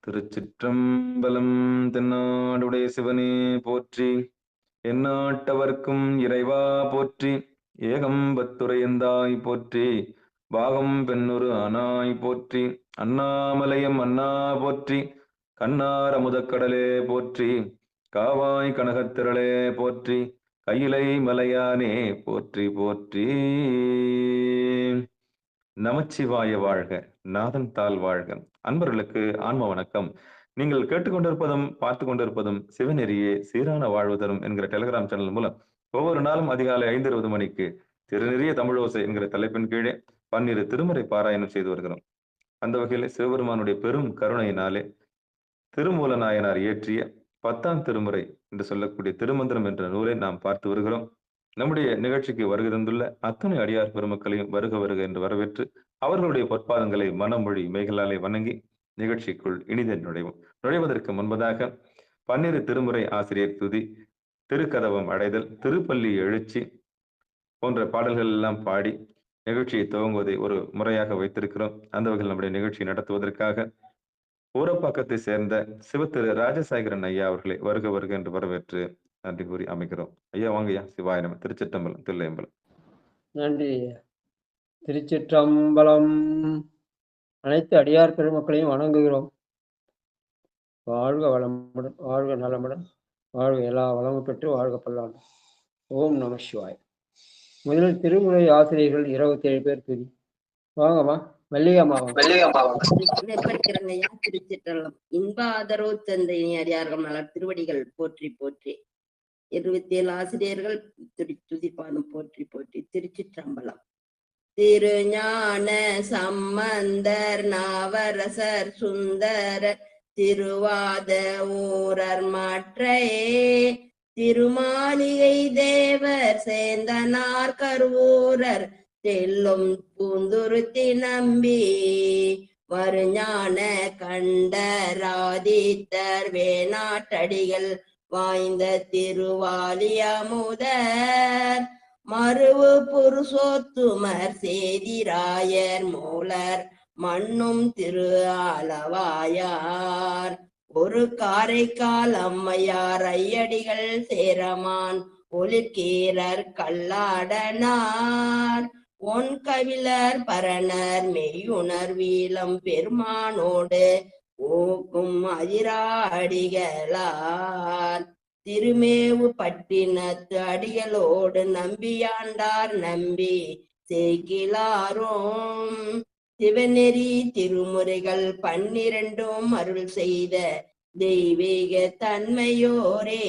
திருச்சிற்றம்பலம். தென்னாடுடைய சிவனே போற்றி, எந்நாட்டவர்க்கும் இறைவா போற்றி. ஏகம்பத்துரையந்தாய் போற்றி, பாகம் பெண்ணுரு ஆனாய் போற்றி. அண்ணாமலையம் அண்ணா போற்றி, கண்ணார் அமுதக்கடலே போற்றி. காவாய் கனகத்திரளே போற்றி, கையிலை மலையானே போற்றி போற்றி. நமச்சிவாய வாழ்க, நாதன் தாள் வாழ்க. அன்பர்களுக்கு ஆன்ம வணக்கம். நீங்கள் கேட்டுக்கொண்டிருப்பதும் பார்த்து கொண்டிருப்பதும் சிவநெறியே சீரான வாழ்வு தரும் என்கிற டெலிகிராம் சேனல் மூலம் ஒவ்வொரு நாளும் அதிகாலை 5:20 மணிக்கு திருநெறிய தமிழோசை என்கிற தலைப்பின் கீழே 12 திருமுறை பாராயணம் செய்து வருகிறோம். அந்த வகையில் சிவபெருமானுடைய பெரும் கருணையினாலே திருமூல நாயனார் இயற்றிய 10ஆம் திருமுறை என்று சொல்லக்கூடிய திருமந்திரம் என்ற நூலை நாம் பார்த்து வருகிறோம். நம்முடைய நிகழ்ச்சிக்கு வருகை தந்துள்ள அத்தனை அடியார் பெருமக்களையும் வருக வருக என்று வரவேற்று அவர்களுடைய பொற்பாதங்களை மனமொழி மெய்களாலே வணங்கி நிகழ்ச்சிக்குள் இனிதே நுழைவதற்கு முன்பதாக 12 திருமுறை ஆசிரியர் துதி, திருக்கதவம் அடைதல், திருப்பள்ளி எழுச்சி போன்ற பாடல்கள் எல்லாம் பாடி நிகழ்ச்சியை துவங்குவதை ஒரு முறையாக வைத்திருக்கிறோம். அந்த வகையில் நம்முடைய நிகழ்ச்சியை நடத்துவதற்காக ஊரப்பாக்கத்தை சேர்ந்த சிவத்திரு ராஜசேகரன் ஐயா அவர்களை வருக வருக என்று வரவேற்று நன்றி கூறி அமைக்கிறோம். ஐயா வாங்க ஐயா. சிவாய நம. திருச்சிற்றம்பலம், தில்லையம்பலம். நன்றி. திருச்சிற்றம்பலம். அனைத்து அடியார் பெருமக்களையும் வணங்குகிறோம். வாழ்க வளமுடன், வாழ்க நலமுடன், வாழ்க எல்லா வளமும் பெற்று வாழ்க பல்லாண்டு. ஓம் நம சிவாய். முதலில் திருமுறை ஆசிரியர்கள் 27 பேர் துதி. வாங்கம்மா. மல்லிகம்மா. திருச்சிற்றம்பலம். இன்ப ஆதரவு தந்தை அடியார்கள் நலர் திருவடிகள் போற்றி போற்றி. 27 ஆசிரியர்கள் துதிப்பானும் போற்றி போற்றி. திருச்சிற்றம்பலம். திருஞான சம்பந்தர், நாவரசர், சுந்தரர், திருவாத ஊரர் மற்றையே, திருமாளிகை தேவர், சேந்தனார், கருவூரர், தெல்லும் பூந்துருத்தி நம்பி, வருஞான கண்டராதித்தர், வேணாட்டடிகள் வாய்ந்த திருவாலியமுதர், மருவு புருஷோத்துமர், சேதிராயர், மூலர், மண்ணும் திரு ஆலவாயார், ஒரு காரைக்கால் அம்மையார், ஐயடிகள், சேரமான், ஒளிர்கீரர், கல்லாடனார், ஒன் கவிழர், பரணர், மெய்யுணர், வீலம் பெருமானோடு ஓக்கும் அதிராடிகளார், திருமேவு பட்டினத்து அடிகளோடு நம்பியாண்டார், நம்பி செய்கிலாரும், சிவநெறி திருமுறைகள் 12 அருள் செய்த தெய்வீக தன்மையோரே,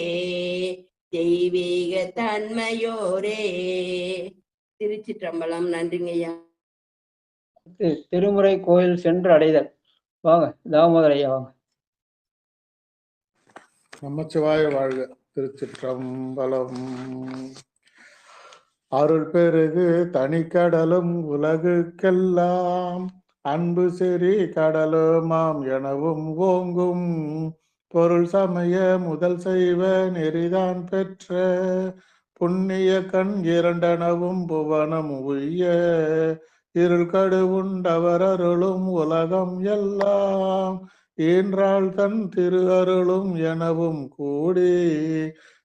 தெய்வீக தன்மையோரே. திருச்சிற்றம்பலம். நன்றிங்கய்யா. திருமுறை கோயில் சென்று அடைதல். வாங்க தாமோதர் ஐயா வாங்க. நமச்சிவாய வாழ்க. திருச்சிற்றம்பலம். அருள் பெருகு தனிக்கடலும் உலகுக்கெல்லாம் அன்பு செறி கடலுமாம் எனவும் ஓங்கும், பொருள் சமய முதல் செய்வ நெறிதான் பெற்ற புண்ணிய கண் இரண்டனவும் புவனம் உய்ய, இருள் கடு உண்டவர் அருளும் உலகம் எல்லாம் ஈன்றாள் தன் திரு அருளும் எனவும் கூடி,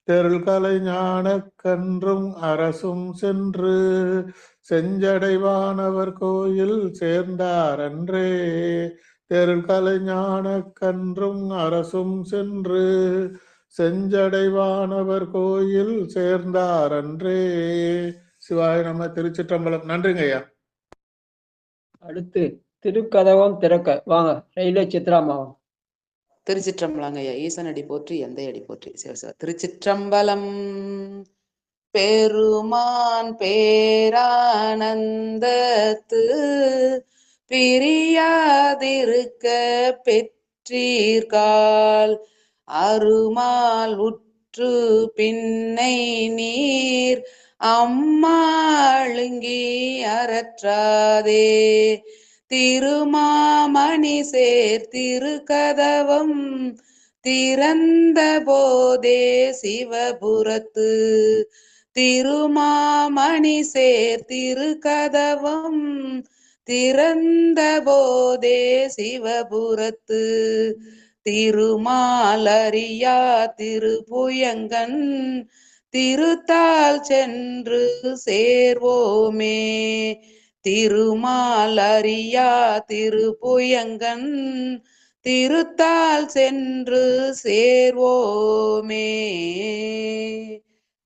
தெருள் கலை ஞான கன்றும் அரசும் சென்று செஞ்சடைவானவர் கோயில் சேர்ந்தார் அன்றே, தெருள் கலை ஞான கன்றும் அரசும் சென்று செஞ்சடைவானவர் கோயில் சேர்ந்தார் அன்றே. சிவாய நம. திருச்சிற்றம்பலம். நன்றிங்க ஐயா. அடுத்து திருக்கதவம் திறக்க. வாங்க ரயில்வே சித்ராமாவன். திருச்சிற்றம்பலங்க ஐயா. ஈசனடி போற்றி, எந்த அடி போற்றி. திருச்சிற்றம்பலம். பெருமான் பேரானந்தத்து பிரியாதிருக்க பெற்றீர்கால், அருமால் உற்று பின்னை நீர் அம்மாளுங்கி அறற்றாதே, திருமாமணி சேர் திருக்கதவம் திறந்த போதே சிவபுரத்து, திருமாமணி சேர் திருக்கதவம் திறந்த போதே சிவபுரத்து திருமாலறியா திருப்புயங்கன் திருத்தால் சென்று சேர்வோமே. திருமாலறியா திருப்புயங்கன் திருத்தால் சென்று சேர்வோமே.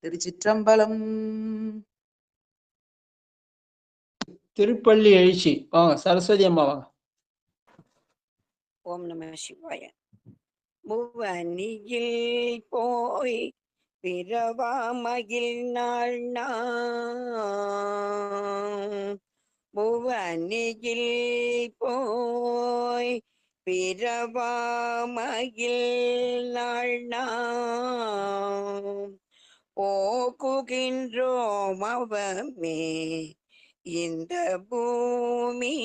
திருச்சிற்றம்பலம். திருப்பள்ளி எழுச்சி வாங்க, சரஸ்வதி அம்மா வாங்க. ஓம் நம சிவாய. புவனியில் போய் பிறவா மகிழ் நாள் புவனியில் போய் பிறவா மகிழ் நாள் போக்குகின்றோம் அவமே இந்த பூமி.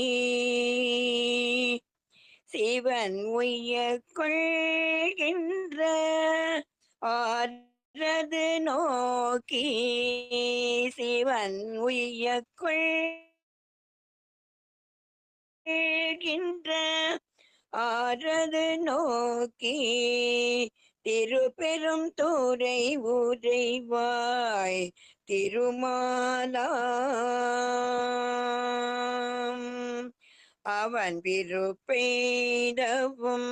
சிவன் உய்ய கொள்கின்ற ஆரது நோக்கி, சிவன் உய்ய கொள்கின்ற ஆரது நோக்கி, திருப்பெரும் தூரை உரைவாய் திருமாலாம். அவன் விருப்பெய்தவும்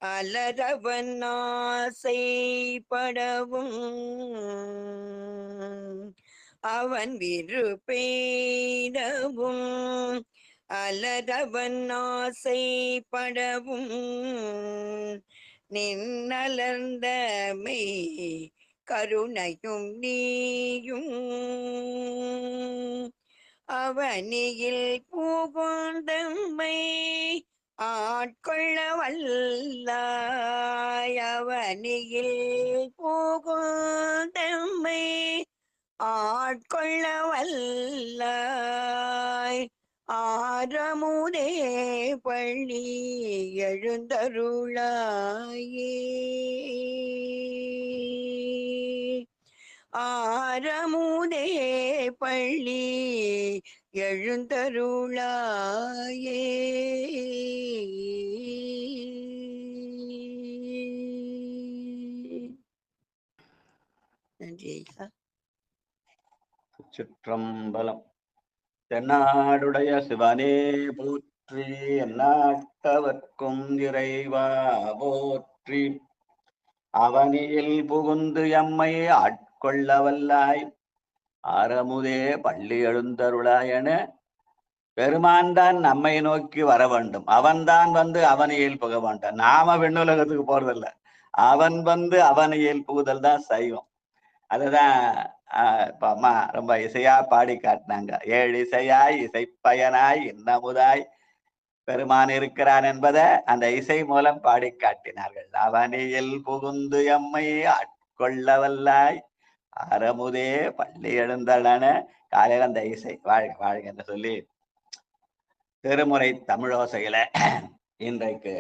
அலரவன் ஆசைப்படவும், அவன் விருப்பெய்தவும் அலரவன் ஆசைப்படவும், நின்னலர்ந்த மெய் கருணையும் நீயும் அவனியில் புகுந்தம்மை ஆட்கொள்ள வல்லாய். அவனியில் புகுந்தம்மை ஆட்கொள்ள வல்லாய். ஆரமுதே பள்ளி எழுந்தருளாயே. ஆரமுதே பள்ளி எழுந்தருளாயே. நன்றி ஐயா. சிற்றம்பலம். தென்னாடுடைய சிவனே போற்றி, எந்நாட்டவர்க்கும் இறைவா போற்றி. அவனியில் புகுந்து எம்மை ஆட்கொள்ள வல்லாய். ஆரமுதே பள்ளி எழுந்தருளாயன பெருமான் தான் நம்மை நோக்கி வர வேண்டும். அவன்தான் வந்து அவனியில் புக வேண்டான். நாம விண்ணுலகத்துக்கு போறதில்ல, அவன் வந்து அவனியில் புகுதல் தான் சைவம். அதுதான் இப்ப அம்மா ரொம்ப இசையா பாடி காட்டினாங்க. ஏழு இசையாய் இசைப்பயனாய் இன்னமுதாய் பெருமான் இருக்கிறான் என்பதை அந்த இசை மூலம் பாடி காட்டினார்கள். அவனியில் புகுந்து எம்மை ஆட்கொள்ள வல்லாய். அறமுதே பள்ளி எழுந்தளன காலையில் அந்த இசை வாழ்க வாழ்க என்று சொல்லி திருமுறை தமிழோசையில இன்றைக்கு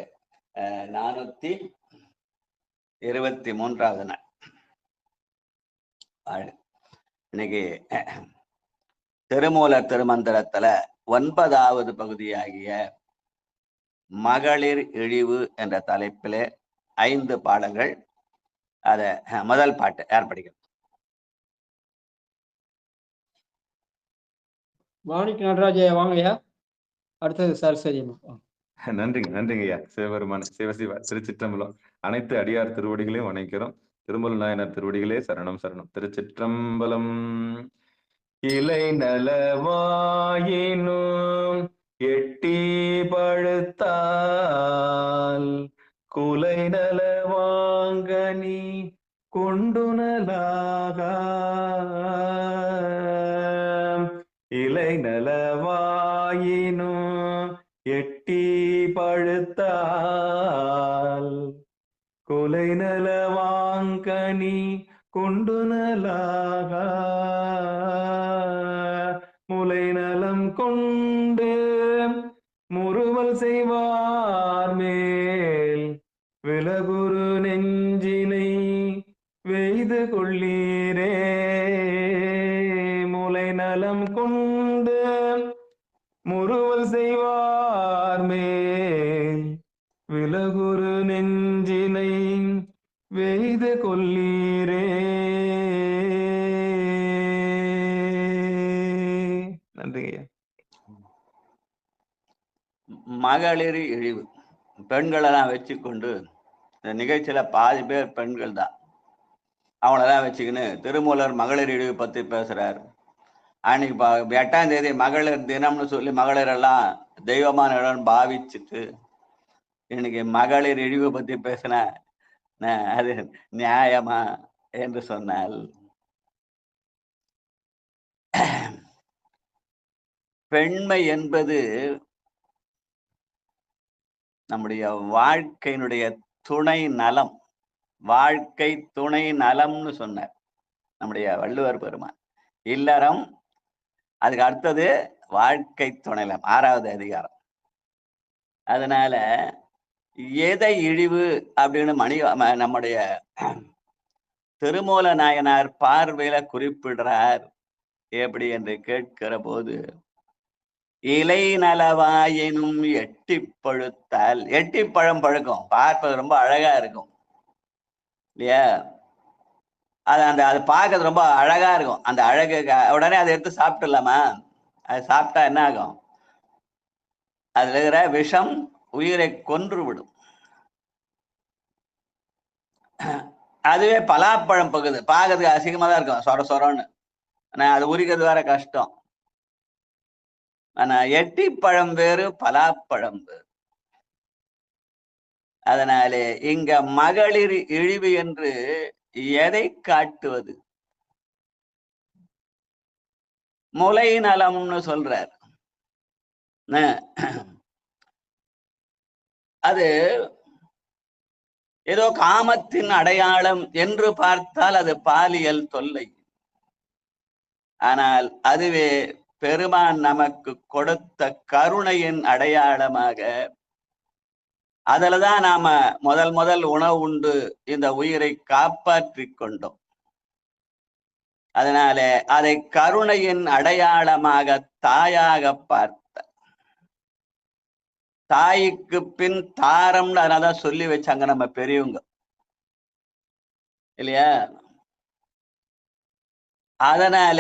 423வது நாள். இன்னைக்கு திருமூல திருமந்திரத்துல 9வது பகுதியாகிய மகளிர் இழிவு என்ற தலைப்பிலே 5 பாடல்கள். அத முதல் பாட்டு யார் படிக்கிறது? மாணிக்க நடராஜயா வாங்கய்யா. அடுத்தது சரஸ்வதி அம்மா. நன்றிங்க ஐயா. சிவபெருமான சிவசிவ திருச்சிற்றம்பலம். அனைத்து அடியார் திருவடிகளையும் வணங்கிறோம். திருமூல நாயனார் திருவடிகளே சரணம் சரணம். திருச்சிற்றம்பலம். இலை நலவாயினும் எட்டி பழுத்தால் குலை நலவாங்கனி கொண்டுனலாக. இலை நலவாயினும் எட்டி பழுத்தால் கொலை நலவாங்கனி கொண்டுனலாக. முலை நலம் கொண்டு முறுவல் செய்வார் மேல் விலகுரு நெஞ்சினை வெய்து கொள்ளீரே. முலை நலம் கொண்டு முறு விலகுரு நெஞ்சினை வேய்து கொல்லீரே. நன்றிங்க. மகளிர் இழிவு பெண்களெல்லாம் வச்சுக்கொண்டு இந்த நிகழ்ச்சியில பாதி பேர் பெண்கள் தான். அவங்களெல்லாம் வச்சுக்கின்னு திருமூலர் மகளிர் இழிவு பத்தி பேசுறார். அன்னைக்கு 8ஆம் தேதி மகளிர் தினம்னு சொல்லி மகளிர் எல்லாம் தெய்வமான இடம் பாவிச்சுட்டு இன்னைக்கு மகளிர் இழிவு பத்தி பேசின அது நியாயமா என்று சொன்னால், பெண்மை என்பது நம்முடைய வாழ்க்கையினுடைய துணை நலம். வாழ்க்கை துணை நலம்னு சொன்னார் நம்முடைய வள்ளுவர் பெருமான். இல்லறம், அதுக்கு அடுத்தது வாழ்க்கை துணை நலம், 6வது அதிகாரம். அதனால எதை இழிவு அப்படின்னு நம்முடைய திருமூல நாயனார் பார்வையில குறிப்பிடுறார் எப்படி என்று கேட்கிற போது, இலை நலவாயினும் எட்டி பழுத்தால், எட்டி பழம் பழுக்கும், பார்ப்பது ரொம்ப அழகா இருக்கும் இல்லையா? அது பார்க்கறது ரொம்ப அழகா இருக்கும். அந்த அழகு உடனே அதை எடுத்து சாப்பிட்டுலாமா? அது சாப்பிட்டா என்ன ஆகும்? அதுல இருக்கிற விஷம் உயிரை கொன்று விடும். அதுவே பலாப்பழம் பகுது பார்க்கறதுக்கு அசிங்கமா தான் இருக்கும், சொர சொரன்னு. ஆனா அது உரிக்கிறது வேற கஷ்டம். ஆனா எட்டி பழம் வேறு, பலாப்பழம் வேறு. அதனாலே இங்க மகளிர் இழிவு என்று எதை காட்டுவது? முலை நலம்னு சொல்றார். அது ஏதோ காமத்தின் அடையாளம் என்று பார்த்தால் அது பாலியல் தொல்லை. ஆனால் அதுவே பெருமான் நமக்கு கொடுத்த கருணையின் அடையாளமாக, அதுலதான் நாம முதல் உணவு உண்டு இந்த உயிரை காப்பாற்றி கொண்டோம். அதனால அதை கருணையின் அடையாளமாக தாயாக பார்த்த, தாய்க்கு பின் தாரம்னு அதனாலதான் சொல்லி வச்சாங்க நம்ம பெரியவங்க இல்லையா? அதனால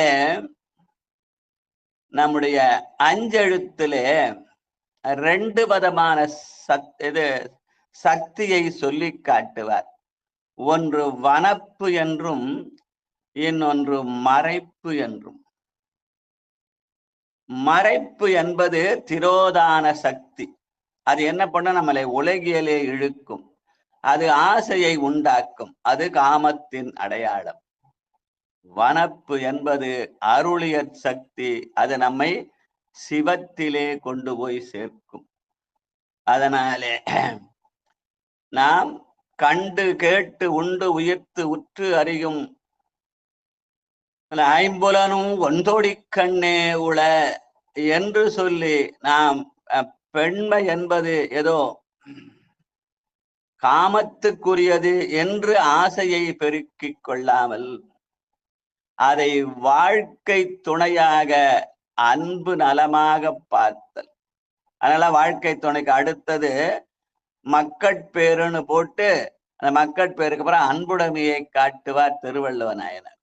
நம்முடைய அஞ்செழுத்திலே 2 விதமான சக்தியை சொல்லி காட்டுவார். ஒன்று வனப்பு என்றும் இன்னொன்று மறைப்பு என்றும். மறைப்பு என்பது திரோதான சக்தி. அது என்ன பண்ண நம்மளை உலகியலே இழுக்கும், அது ஆசையை உண்டாக்கும், அது காமத்தின் அடையாளம். வனப்பு என்பது அருளியற் சக்தி, அது நம்மை சிவத்திலே கொண்டு போய் சேர்க்கும். அதனாலே நாம் கண்டு கேட்டு உண்டு உயிர்த்து உற்று அறியும் 5புலனும் ஒன்றோடி கண்ணே உள என்று சொல்லி நாம் பெண்மை என்பது ஏதோ காமத்துக்குரியது என்று ஆசையை பெருக்கிக் கொள்ளாமல் அதை வாழ்க்கை துணையாக அன்பு நலமாக பார்த்தல். அதனால வாழ்க்கை துணைக்கு அடுத்தது மக்கட்பேருன்னு போட்டு அந்த மக்கட்பேருக்கு அப்புறம் அன்புடைமையை காட்டுவார் திருவள்ளுவ நாயனார்.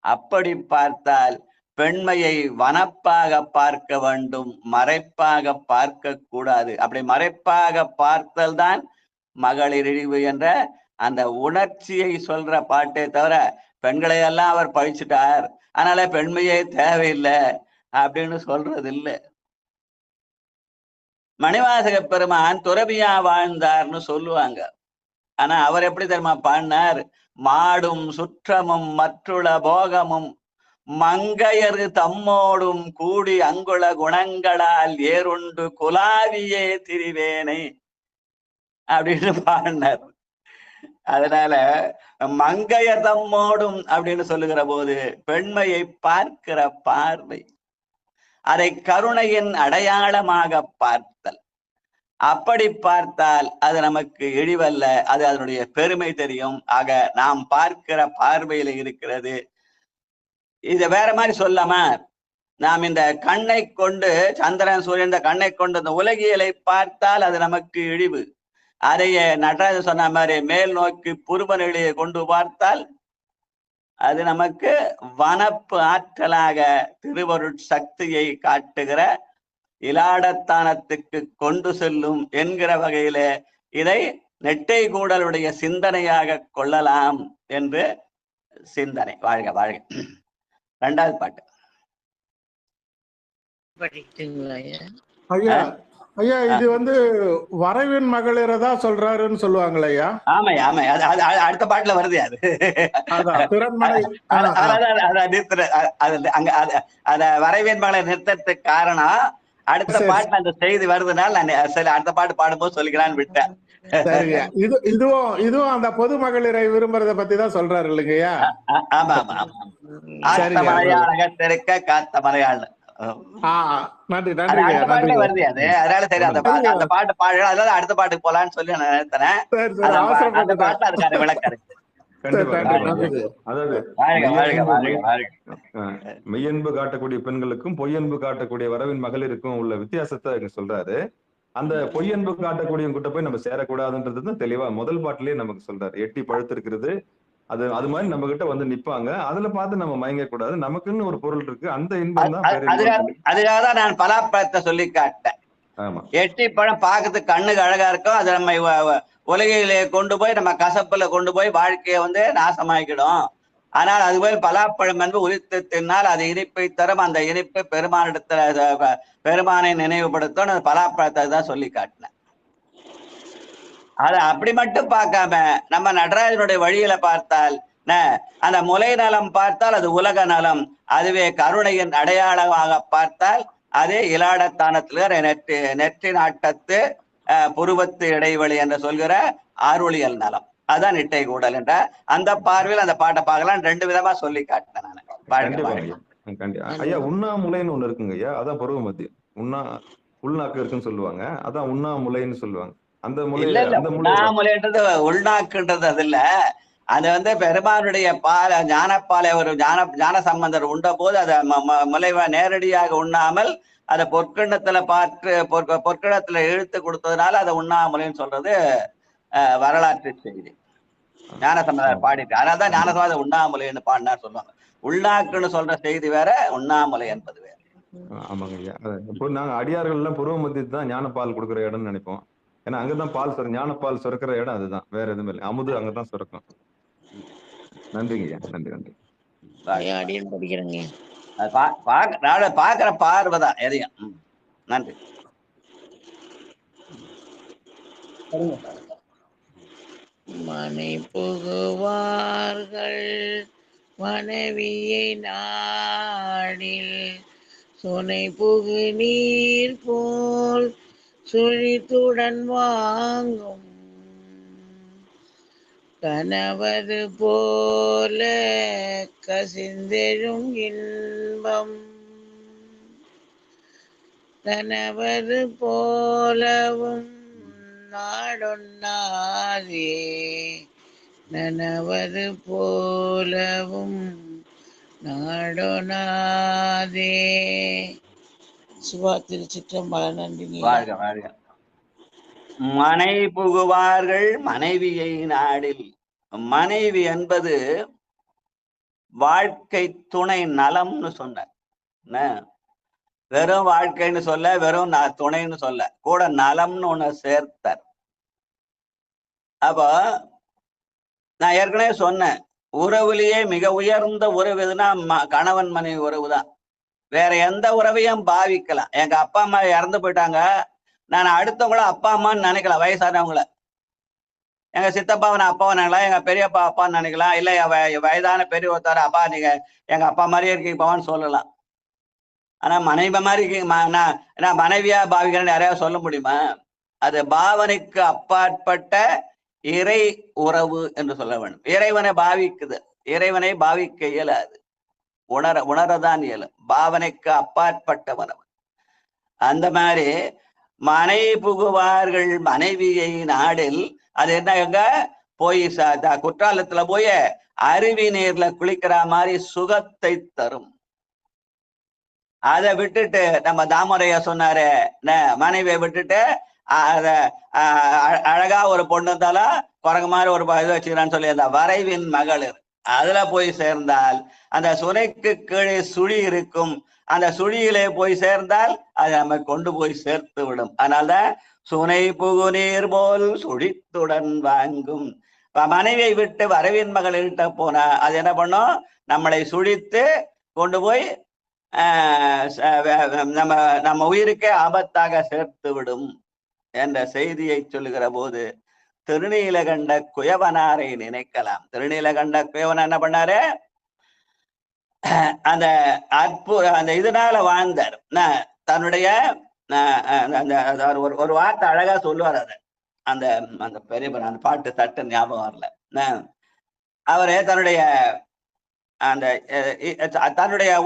அப்படி பார்த்தால் பெண்மையை வனப்பாக பார்க்க வேண்டும், மறைப்பாக பார்க்க கூடாது. அப்படி மறைப்பாக பார்த்தல் தான் மகளிர் இழிவு என்ற அந்த உணர்ச்சியை சொல்ற பாட்டே தவிர பெண்களை எல்லாம் அவர் பழிச்சுட்டார், அதனால பெண்மையே தேவையில்லை அப்படின்னு சொல்றது இல்லை. மணிவாசக பெருமான் துறவியா வாழ்ந்தார்னு சொல்லுவாங்க. ஆனா அவர் எப்படி தெரியுமா பாடினார்? மாடும் சுற்றமும் மற்றுள போகமும் மங்கையரு தம்மோடும் கூடி அங்குள குணங்களால் ஏறுண்டு குலாவியே திரிவேனை அப்படின்னு பாடினார். அதனால மங்கையர் தம்மோடும் அப்படின்னு சொல்லுகிற போது பெண்மையை பார்க்கிற பார்வை, அதை கருணையின் அடையாளமாக பார்த்தல். அப்படி பார்த்தால் அது நமக்கு இழிவல்ல, அது அதனுடைய பெருமை தெரியும். ஆக நாம் பார்க்கிற பார்வையில இருக்கிறது. இத வேற மாதிரி சொல்லாம, நாம் இந்த கண்ணை கொண்டு, சந்திரன் சூரியன் இந்த கண்ணை கொண்டு இந்த உலகியலை பார்த்தால் அது நமக்கு இழிவு. அதையே நடராஜர் சொன்ன மாதிரி மேல் நோக்கி புருவ நிலையை கொண்டு பார்த்தால் அது நமக்கு வனப்பு ஆற்றலாக திருவருட் சக்தியை காட்டுகிற இலாடத்தானத்துக்கு கொண்டு செல்லும் என்கிற வகையில இதை நெட்டை கூடலுடைய சிந்தனையாக கொள்ளலாம் என்று சிந்தனை. வாழ்க வாழ்க. இரண்டாவது பாட்டு. ஐயா ஐயா இது வரைவின் மகளிரதான் சொல்றாருன்னு சொல்லுவாங்களே ஐயா. ஆமாய்யா ஆமாய்யா, அது அடுத்த பாட்டுல வருது. அது அத வரைவின் மகளிர் நிறுத்தத்துக்கு காரணம் அடுத்த பாட்டு அந்த செய்தி வருதுனால நான் சரி அடுத்த பாட்டு பாடும்போது சொல்லிக்கலான்னு விட்டேன். இதுவும் அந்த பொது மகளிரை விரும்புறத பத்தி தான் சொல்றாரு இல்லைங்கய்யா. ஆமா ஆமா ஆமா. ஆத்த மலையாள தெருக்க காத்த மலையாள. நன்றி நன்றி. வருது அது, அதனால சரி அந்த பாட்டு பாடலாம், அதாவது அடுத்த பாட்டுக்கு போலான்னு சொல்லி நான் நினைத்தேன். அந்த பாட்டு அதுக்கான விளக்கம். அதாவது மெய்யன்பு காட்டக்கூடிய பெண்களுக்கும் பொய்யன்பு காட்டக்கூடிய வரவின் மகளிருக்கும் உள்ள வித்தியாசத்தை சொல்றாரு. அந்த பொய்யன்பு காட்டக்கூடிய கிட்ட போய் நம்ம சேரக்கூடாதுன்றது தெளிவா முதல் பாட்டிலேயே நமக்கு சொல்றாரு. எட்டி பழுத்திருக்கிறது அது மாதிரி நம்ம கிட்ட நிப்பாங்க, அதுல பார்த்து நம்ம மயங்க கூடாது, நமக்குன்னு ஒரு பொருள் இருக்கு, அந்த இன்பம் தான். அதுக்காகதான் நான் பலாப்பழத்தை சொல்லி காட்டேன். எட்டி பழம் பார்க்கறதுக்கு கண்ணுக்கு அழகா இருக்கும், அது நம்ம உலகையிலே கொண்டு போய் நம்ம கசப்புல கொண்டு போய் வாழ்க்கையை நாசமாக்கிடும். ஆனால் அதுபோல் பலாப்பழம் உரித்து தின்னால் அது இனிப்பை தரும், அந்த இனிப்பு பெருமானிடத்துல பெருமானை நினைவுபடுத்தும். அந்த பலாப்பழத்தை தான் சொல்லி காட்டினேன். அது அப்படி மட்டும் பார்க்காம நம்ம நடராஜனுடைய வழியில பார்த்தால் அந்த முலை நலம் பார்த்தால் அது உலக நலம், அதுவே கருணையின் அடையாளமாக பார்த்தால் அதே இலாடத்தானத்துல நெற்றி நாட்டத்து புருவத்து இடைவெளி என்று சொல்கிற அருளியல் நலம், அதான் நிட்டை கூடல் என்ற அந்த பார்வையில் அந்த பாட்டை பார்க்கலாம். ரெண்டு விதமா சொல்லி காட்டினேன் நான். ஐயா உண்ணாமுலைன்னு ஒண்ணு இருக்குங்க ஐயா, அதான் பருவ மத்தியம். உள்நாக்கு இருக்குன்னு சொல்லுவாங்க, அதான் உண்ணாமுலைன்னு சொல்லுவாங்க. அந்த உண்ணாமுலைன்றது உள்நாக்குன்றது அது இல்ல, அது பெருமானுடைய பால ஞானப்பாலை ஒரு ஞான சம்பந்தர் உண்ட போது அதை முலைவ நேரடியாக உண்ணாமல் அதை பொற்கிண்ணத்துல பார்த்து பொற்கிண்ணத்துல இழுத்து கொடுத்ததுனால அதை உண்ணாமுலைன்னு சொல்றது வரலாற்று செய்தி. ஞானசம்பந்தர் பாடிட்டு அதனால்தான் ஞானசம்பந்தர் உண்ணாமுலைன்னு பாடினார் சொல்லுவாங்க. உள்நாக்குன்னு சொல்ற செய்தி வேற, உண்ணாமுலை என்பது வேற. ஆமாங்க ஐயா. இப்போ நாங்க அடியார்கள் எல்லாம் புருவ மத்தியத்து தான் ஞானப்பால் கொடுக்குற இடம்னு நினைப்போம். ஏன்னா அங்கதான் பால் ஞானப்பால் சுரக்கிற இடம் அதுதான், வேற எதுவும் இல்லை. அமுது அங்கதான் சுரக்கும். நன்றிங்க ஐயா, நன்றி நன்றி. படிக்கிறேங்க, பாக்குற பார்வைதான் எதையும். நன்றி. மனை புகுவார்கள் மனைவியை நாடில் சுனை புகு நீர் போல் சுழித்துடன் வாங்கும் கனவது போல கசிந்தெழும் இன்பம் கனவது போலவும் நாடொன்னாதே நனவது போலவும் நாடொனாதே. சிவா திருச்சிற்றம்பலம். நன்றி. வாழ்க வாழ்க. மனை புகுவார்கள் மனைவியை நாடில். மனைவி என்பது வாழ்க்கை துணை நலம்னு சொன்ன, வெறும் வாழ்க்கைன்னு சொல்ல, வெறும் துணைன்னு சொல்ல, கூட நலம்னு ஒண்ணு சேர்த்தார். அப்போ நான் ஏற்கனவே சொன்னேன், உறவுலேயே மிக உயர்ந்த உறவு எதுனா கணவன் மனைவி உறவு தான். வேற எந்த உறவையும் பாவிக்கலாம். எங்க அப்பா அம்மா இறந்து போயிட்டாங்க, நான் அடுத்தவங்கள அப்பா அம்மான்னு நினைக்கலாம். வயசானவங்கள எங்க சித்தப்பாவை நான் அப்பாவை நினைக்கலாம், எங்க பெரியப்பா அப்பான்னு நினைக்கலாம், இல்ல வயதான பெரிய ஒருத்தார அப்பா நீங்க எங்க அப்பா மாதிரியே இருக்கீங்கப்பான்னு சொல்லலாம். ஆனா மனைவி மாதிரி நான் மனைவியா பாவிக்கிறேன்னு யாரையாவது சொல்ல முடியுமா? அது பாவனைக்கு அப்பாற்பட்ட இறை உறவு என்று சொல்ல வேண்டும். இறைவனை பாவிக்குது, இறைவனை பாவிக்க இயலாது, உணரதான் இயலும். பாவனைக்கு அப்பாற்பட்டவனவன். அந்த மாதிரி மனை புகுவார்கள் மனைவியை நாடில். அது என்னங்க, போய் குற்றாலத்துல போய் அருவி நீர்ல குளிக்கிற மாதிரி சுகத்தை தரும். அதை விட்டுட்டு நம்ம தாமரையா சொன்னாரு, மனைவியை விட்டுட்டு அத அழகா ஒரு பொண்ணு இருந்தாலும் குரங்கு மாதிரி ஒரு இது வச்சுக்கிறான்னு சொல்லி அந்த வரைவின் மகளிர் அதுல போய் சேர்ந்தால் அந்த சுனைக்கு கீழே சுழி இருக்கும். அந்த சுழியிலே போய் சேர்ந்தால் அது நம்மை கொண்டு போய் சேர்த்து விடும். அதனால்தான் சுனை புகுநீர் போல் சுழித்துடன் வாங்கும். மனைவியை விட்டு வரவின் மகளிர்கிட்ட போனா அது என்ன பண்ணும்? நம்மளை சுழித்து கொண்டு போய் நம்ம உயிருக்கே ஆபத்தாக சேர்த்து விடும் என்ற செய்தியை சொல்லுகிற போது திருநீலகண்ட குயவனாரை நினைக்கலாம். திருநீலகண்ட குயவன் என்ன பண்ணாரு? அந்த அந்த இதனால வாழ்ந்தார். தன்னுடைய ஒரு வார்த்தை அழகா சொல்லுவார். அத அந்த அந்த பெரிய அந்த பாட்டு தட்டு ஞாபகம் வரல. அவரு தன்னுடைய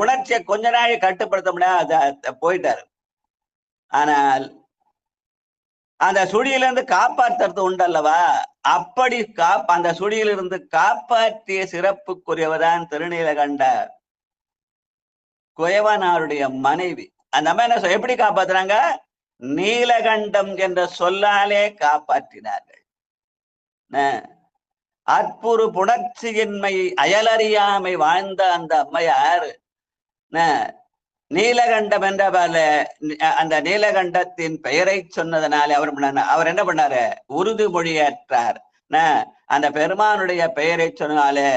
உணர்ச்சியை கொஞ்ச நாள் கட்டுப்படுத்த முடியாது போயிட்டாரு. ஆனால் அந்த சுழியிலிருந்து காப்பாற்றுறது உண்டல்லவா, அப்படி அந்த சுழியிலிருந்து காப்பாற்றிய சிறப்புக்குரியவதான் திருநீலகண்ட குயவனாருடைய மனைவி. அந்த அம்மா என்ன எப்படி காப்பாத்துறாங்க? நீலகண்டம் என்ற சொல்லாலே காப்பாற்றினார்கள். அற்புறு புணர்ச்சியின்மை அயலறியாமை வாழ்ந்த அந்த அம்மையார் நீலகண்டம் என்ற அந்த நீலகண்டத்தின் பெயரை சொன்னதனாலே அவர் என்ன பண்ணாரு? உறுதிமொழியேற்றார். அந்த பெருமானுடைய பெயரை சொன்னாலே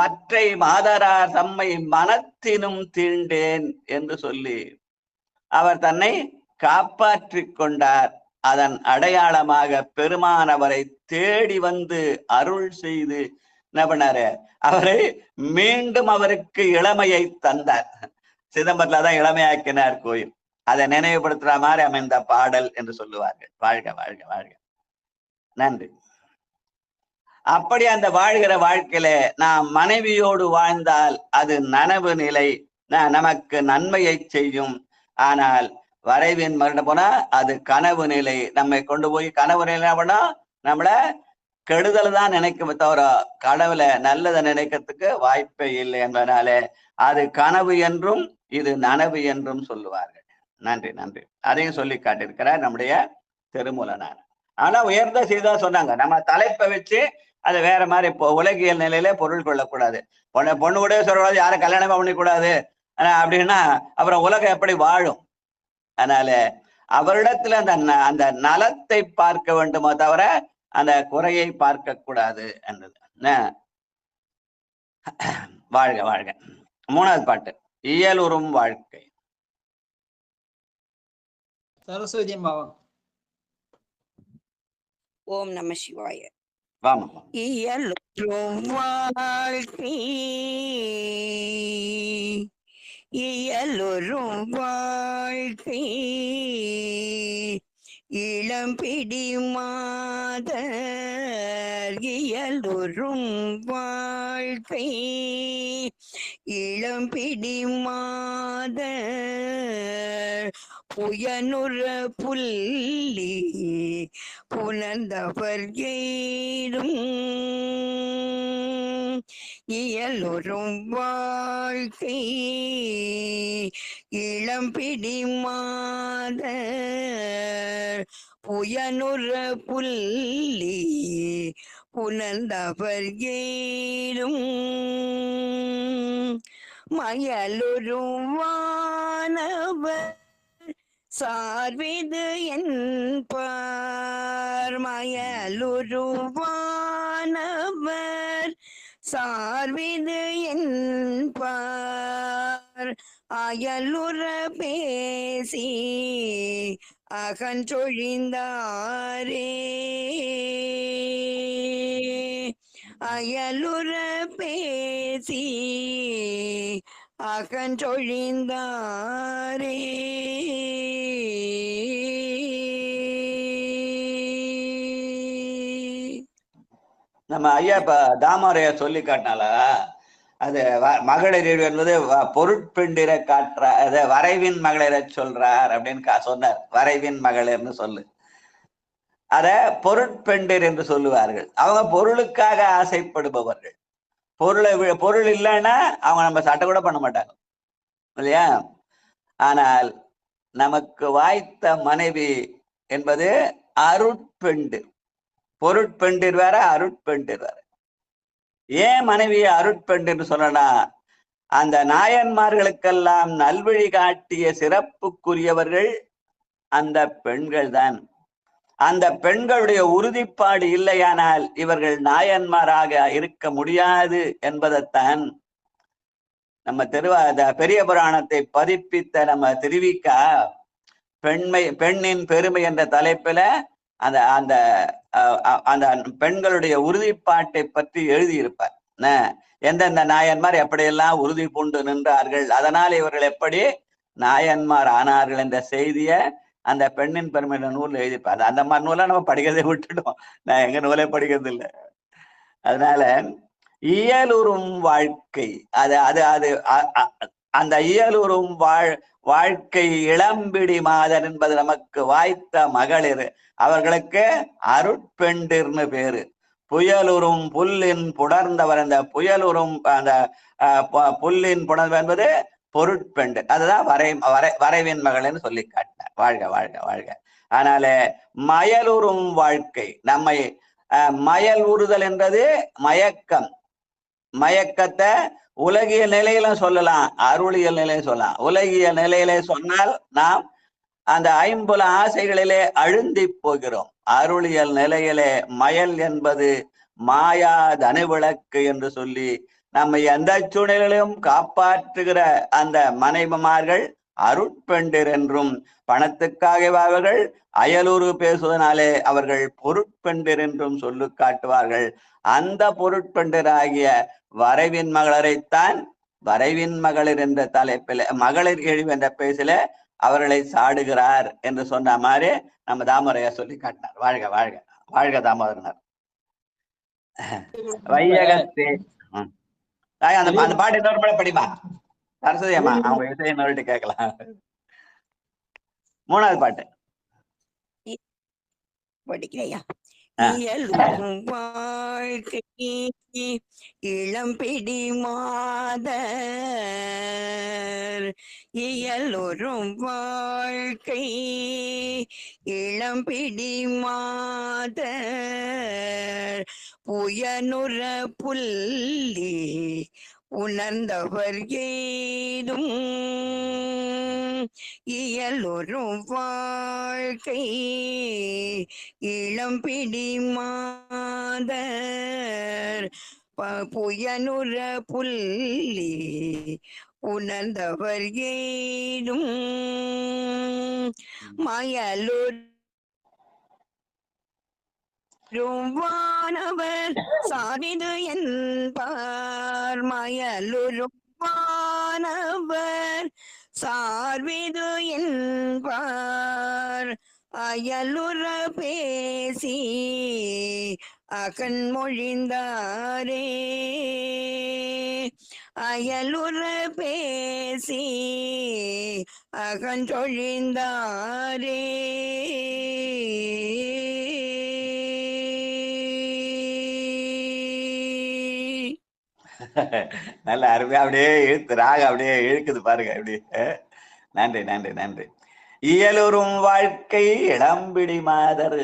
மற்றை மாதரார் தம்மை மனத்தினும் தீண்டேன் என்று சொல்லி அவர் தன்னை காப்பாற்றி கொண்டார். அதன் அடையாளமாக பெருமான் அவரை தேடி வந்து அருள் செய்து என்ன பண்ணாரு? அவரை மீண்டும் அவருக்கு இளமையை தந்தார். சிதம்பரத்துலதான் இளமையாக்கினார் கோயில். அதை நினைவுபடுத்துற மாதிரி அமைந்த பாடல் என்று சொல்லுவார்கள். வாழ்க வாழ்க வாழ்க. நன்றி. அப்படி அந்த வாழ்கிற வாழ்க்கையில நாம் மனைவியோடு வாழ்ந்தால் அது நனவு நிலை, நமக்கு நன்மையை செய்யும். ஆனால் வரைவின் மறுட போனா அது கனவு நிலை. நம்மை கொண்டு போய் கனவு நிலை பண்ணா நம்மள கெடுதல் தான் நினைக்க தவிர கடவுளை நல்லதை நினைக்கிறதுக்கு வாய்ப்பே இல்லை என்பதனாலே அது கனவு என்றும் இது நனவு என்றும் சொல்லுவார்கள். நன்றி நன்றி. அதையும் சொல்லி காட்டியிருக்கிறார் நம்முடைய திருமூலனார். ஆனா உயர்ந்த செய்தா சொன்னாங்க, நம்ம தலைப்பை வச்சு அது வேற மாதிரி உலகியல் நிலையில பொருள் கொள்ளக்கூடாது. பொண்ணு கூட சொல்லக்கூடாது, யாரும் கல்யாணமே பண்ணிக்கூடாது அப்படின்னா அப்புறம் உலகம் எப்படி வாழும்? அதனால அவரிடத்துல அந்த நலத்தை பார்க்க வேண்டுமோ தவிர அந்த குறையை பார்க்க கூடாது என்றது. வாழ்க வாழ்க. மூணாவது பாட்டு இயலுறும் வாழ்க்கை. சரஸ்வதி அம்மாவா? ஓம் நம சிவாய. இயலுறும் வாழ்க்கை இயலுறும் வாழ்க்கை இளம்பிடி மாதர் இயலுறும் வாழ்க்கை இளம்பிடி மாதர் புயனுற புள்ளி புலர்ந்தவர் எய்தும் இயலுறும் வாழ்க்கை இளம்பிடி மாதர் புயனுற புள்ளி புலர்ந்தவர் எய்தும் மயலுறும் வானவர் சார்விது என்பார் மயலுறும் வானவர் சார்விது என்பார் அயலுற பேசி அகன்றொழிந்தாரே அயலுற பேசி அகன்றொழிந்தாரே நம்ம ஐயா இப்ப தாமரைய சொல்லி காட்டினால அது மகளிர் என்பது பொருட்பெண்டிர காட்டுற அத வரைவின் மகளிரை சொல்றார் அப்படின்னு சொன்னார். வரைவின் மகளிர்னு சொல்லு, அத பொருட்பெண்டிர் என்று சொல்லுவார்கள். அவங்க பொருளுக்காக ஆசைப்படுபவர்கள். பொருள் இல்லைன்னா அவங்க நம்ம சட்டை கூட பண்ண மாட்டாங்க இல்லையா? ஆனால் நமக்கு வாய்த்த மனைவி என்பது அருட்பெண்டு. பொருட்பெண்டிர் வேற, அருட்பெண்டிர் வேற. ஏன் மனைவியை அருட்பெண்டு என்று சொல்லலாம்? அந்த நாயன்மார்களுக்கெல்லாம் நல்வழி காட்டிய சிறப்புக்குரியவர்கள் அந்த பெண்கள் தான். அந்த பெண்களுடைய உறுதிப்பாடு இல்லையானால் இவர்கள் நாயன்மாராக இருக்க முடியாது என்பதைத்தான் நம்ம பெரிய புராணத்தை பதிப்பித்த நம்ம திருவிக்கா பெண்ணின் பெருமை என்ற தலைப்பில அந்த அந்த அந்த பெண்களுடைய உறுதிப்பாட்டை பற்றி எழுதியிருப்பார். எந்தெந்த நாயன்மார் எப்படியெல்லாம் உறுதி பூண்டு நின்றார்கள், அதனால் இவர்கள் எப்படி நாயன்மார் ஆனார்கள் என்ற செய்திய அந்த பெண்ணின் பெருமை நூல் எழுதியிருப்பார். அந்த மாதிரி நூலை நம்ம படிக்கிறதை விட்டுட்டோம். நான் எங்க நூலை படிக்கிறது இல்லை. அதனால இயலுறும் வாழ்க்கை, அது அது அது அந்த இயலுறும் வாழ்க்கை இளம்பிடி மாதர் என்பது நமக்கு வாய்த்த மகளிர், அவர்களுக்கு அருட்பெண்டிர்னு பேரு. புயலுறும் புல்லின் புணர்ந்தவர், அந்த புயலுறும் அந்த புல்லின் புணர்வு என்பது பொருட்பெண்டு. அதுதான் வரைவின் மகள்னு சொல்லி காட்டினார். வாழ்க வாழ்க வாழ்க. அதனால மயலுறும் வாழ்க்கை, நம்மை மயல் உறுதல் என்றது மயக்கம். மயக்கத்தை உலகியல் நிலையில சொல்லலாம், அருளியல் நிலையில சொல்லலாம். உலகியல் நிலையிலே சொன்னால் நாம் அந்த ஐம்புல ஆசைகளிலே அழுந்தி போகிறோம். அருளியல் நிலையிலே மயல் என்பது மாயா தனுவிளக்கு என்று சொல்லி நம்மை எந்த சூழ்நிலையிலும் காப்பாற்றுகிற அந்த மனைவிமார்கள் அருட்பெண்டிர் என்றும், பணத்துக்காக அவர்கள் அயலூறு பேசுவதனாலே அவர்கள் பொருட்பெண்டிர் என்றும் சொல்லு காட்டுவார்கள். அந்த பொருட்பெண்டிராகிய வரைவின் மகளிரைத்தான் வரைவின் மகளிர் என்ற தலைப்பில் மகளிர் எழுவு என்ற பேசில அவர்களை சாடுகிறார் என்று சொன்ன மாதிரி நம்ம தாமரையா சொல்லி காட்டினார். வாழ்க வாழ்க வாழ்க தாமோதரனார். வையகத்தே அந்த பாட்டு இன்னொரு முறை படிமா சரஸ்வதி அம்மா, அவங்க இசை இன்னொரு கேட்கலாம். 3வது பாட்டு படிக்கிறையா? இயலும் வாழ்க்கை இளம்பிடி மாதர், இயலுறும் வாழ்க்கை இளம்பிடி மாதர், புயனுற புல்லி உணர்ந்தவர் ஏதும், இயலுறும் வாழ்க்கை இளம்பிடி மாதர், புயனுற புல்லி உணர்ந்தவர் ஏதும், மயலுர் வானவர் சாரிது என்பார், மயலுறும் வானவர் சார்விது என்பார், அயலுற பேசி அகன்மொழிந்தாரே, அயலுற பேசி அகன்றொழிந்தாரே. நல்ல அருமையா அப்படியே இழுத்து ராக அப்படியே இழுக்குது பாருங்க. அப்படி நன்றி நன்றி நன்றி. இயலுறும் வாழ்க்கை இளம்பிடி மாதர்.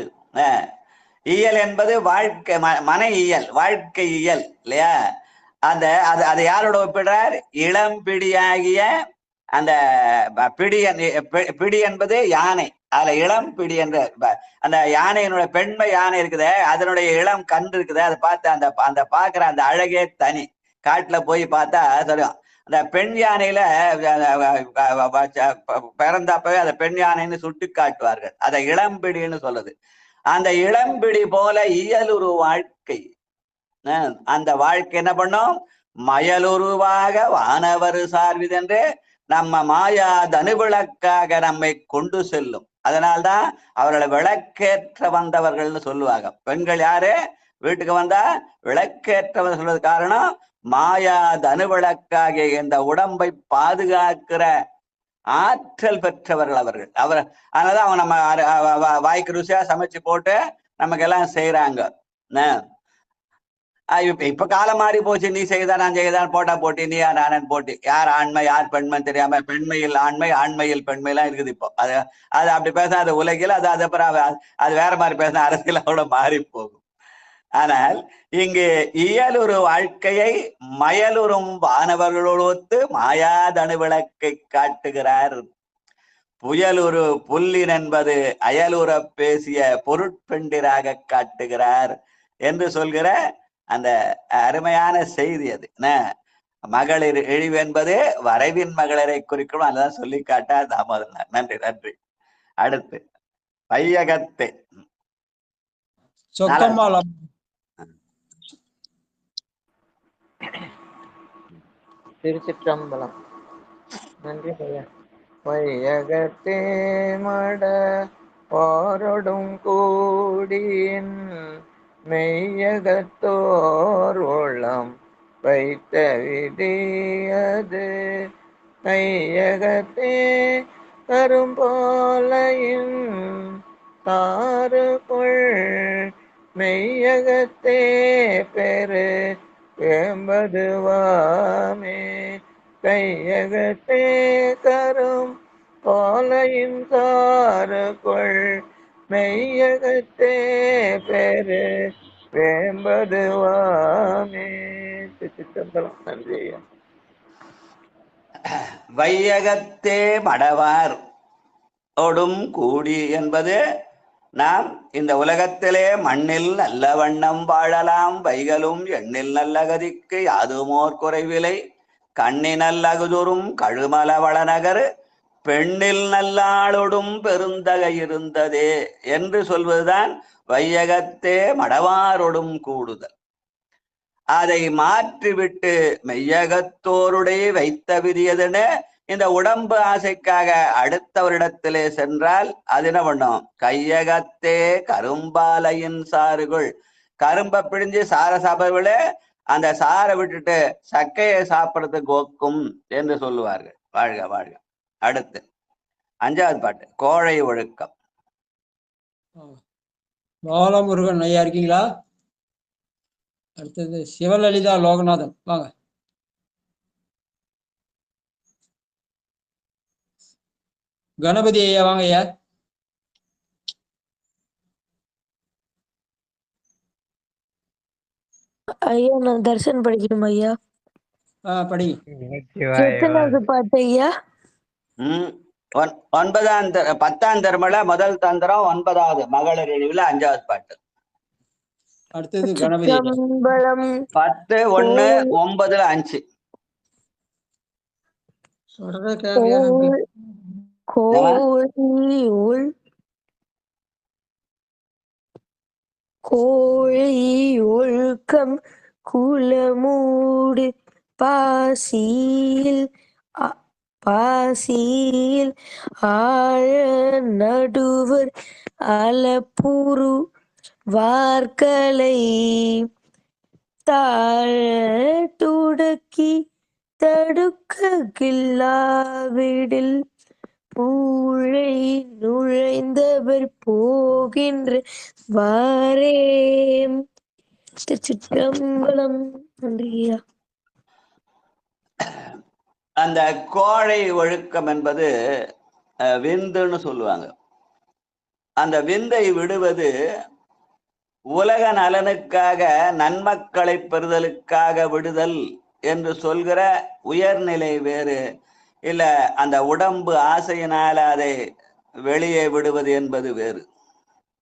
இயல் என்பது வாழ்க்கை, மன இயல், வாழ்க்கை இயல் இல்லையா? அந்த அதை யாரோட ஒப்பிடுறார்? இளம்பிடியாகிய அந்த பிடி என்பது யானை. அதுல இளம் பிடி என்ற அந்த யானையினுடைய பெண்மை யானை இருக்குதே, அதனுடைய இளம் கன்று இருக்குது. அதை பார்த்து அந்த பாக்குற அந்த அழகே தனி. காட்டுல போய் பார்த்தா சொல்லுவோம், அந்த பெண் யானையில பிறந்தப்பவே அந்த பெண் யானைன்னு சுட்டி காட்டுவார்கள். அதை இளம்பிடின்னு சொல்லுது. அந்த இளம்பிடி போல இயலுரு வாழ்க்கை, அந்த வாழ்க்கை என்ன பண்ணும்? மயலுருவாக வானவர் சார்விதென்று நம்ம மாயா தனுவிளக்காக நம்மை கொண்டு செல்லும். அதனால்தான் அவர்களை விளக்கேற்ற வந்தவர்கள்னு சொல்லுவாங்க. பெண்கள் யாரு வீட்டுக்கு வந்தா விளக்கேற்றவர் சொல்றது காரணம், மாயா தனுவிளக்காகிய இந்த உடம்பை பாதுகாக்கிற ஆற்றல் பெற்றவர்கள் அவர்கள். அதனாலதான் அவங்க நம்ம வாய்க்கு ருசியா சமைச்சு போட்டு நமக்கு எல்லாம் செய்யறாங்க. இப்ப காலம் மாறி போச்சு. நீ செய்தான் நான் செய்தான் போட்டா போட்டி, நீ யார் நானன் போட்டி, யார் ஆண்மை யார் பெண்மை தெரியாம பெண்மையில் ஆண்மை ஆண்மையில் பெண்மை எல்லாம் இருக்குது இப்போ. அது அது அப்படி பேசினா அது உலகில், அது அப்புறம் அது வேற மாதிரி பேசினா அரசியலோட மாறி போகும். ஆனால் இங்கு இயலுறு வாழ்க்கையை மயலுறும் வானவர்களோடு மாயாதனு விளக்கை காட்டுகிறார். புயலுறு புல்லின் என்பது அயலுற பேசிய பொருட்பெண்டிராக காட்டுகிறார் என்று சொல்கிற அந்த அருமையான செய்தி அது. மகளிர் இழிவு என்பது வரைவின் மகளிரை குறிக்கணும். அதுதான் சொல்லி காட்டா தாமதம். நன்றி நன்றி. அடுத்து வையகத்தே சொக்கம்மாளம். திருச்சிற்றம்பலம். நன்றி ஐயா. வையகத்தே மட பாரொடும் கூடியின் மெய்யகத்தோர் உள்ளம் வைத்த விதியது கையகத்தே கரும்போலையின் தாறுகொள் மெய்யகத்தே பெரு வேம்பதுவாமே கையகத்தே கரும் போலையின் சாறுகொள் மெய்யகத்தே பெரு வேம்பதுவாமே. சித்தம்பலம். நன்றி ஐயா. வையகத்தே மடவார் ஓடும் கூடி என்பது நாம் இந்த உலகத்திலே மண்ணில் நல்ல வண்ணம் வாழலாம், வைகளும் எண்ணில் நல்ல கதிக்கு யாதுமோர் குறைவிலை, கண்ணினல் அகுதுரும் கழுமல வளநகர் பெண்ணில் நல்லாளொடும் பெருந்தகை இருந்ததே என்று சொல்வதுதான் வையகத்தே மடவாரொடும் கூடுதல். அதை மாற்றிவிட்டு மெய்யகத்தோருடைய வைத்த விதியதுன இந்த உடம்பு ஆசைக்காக அடுத்தவரிடத்திலே சென்றால் அது என்ன பண்ணும்? கையகத்தே கரும்பாலையின் சாறுகள், கரும்பை பிழிஞ்சு சார சாப்பிடவில்லை, அந்த சாரை விட்டுட்டு சக்கையை சாப்பிடறதுக்கு ஒக்கும் என்று சொல்லுவார்கள். வாழ்க வாழ்க. அடுத்து 5வது பாட்டு கோழை ஒழுக்கம். பாலமுருகன் ஐயா இருக்கீங்களா? அடுத்தது சிவலலிதா லோகநாதன் வாங்க. கணபதி ஐயா வாங்க ஐயா. ஐயா நான் தர்ஷன் படிக்கணும் ஐயா. படி. எத்தனாவது பாட்டு ஐயா? 10ஆம் தர்மல முதல் தந்திரம் 9வது மகளிர் இழிவுல 5வது பாட்டு. அடுத்தது கணபதி 10 1 9 5. கோழி ஒழுக்கம் குலமூடு பாசியில் ஆழ நடுவர் அலப்புரு வார்கலை தாழ துடக்கி தடுக்க கில்லாவிடில் பூழை நுழைந்தவர் போகின்ற வாரே. திருச்சிற்றம்பலம். நன்றியா. அந்த கோழை ஒழுக்கம் என்பது விந்துன்னு சொல்லுவாங்க. அந்த விந்தை விடுவது உலக நலனுக்காக நன்மக்களை பெறுதலுக்காக விடுதல் என்று சொல்கிற உயர்நிலை வேறு, இல்ல அந்த உடம்பு ஆசையினால அதை வெளியே விடுவது என்பது வேறு.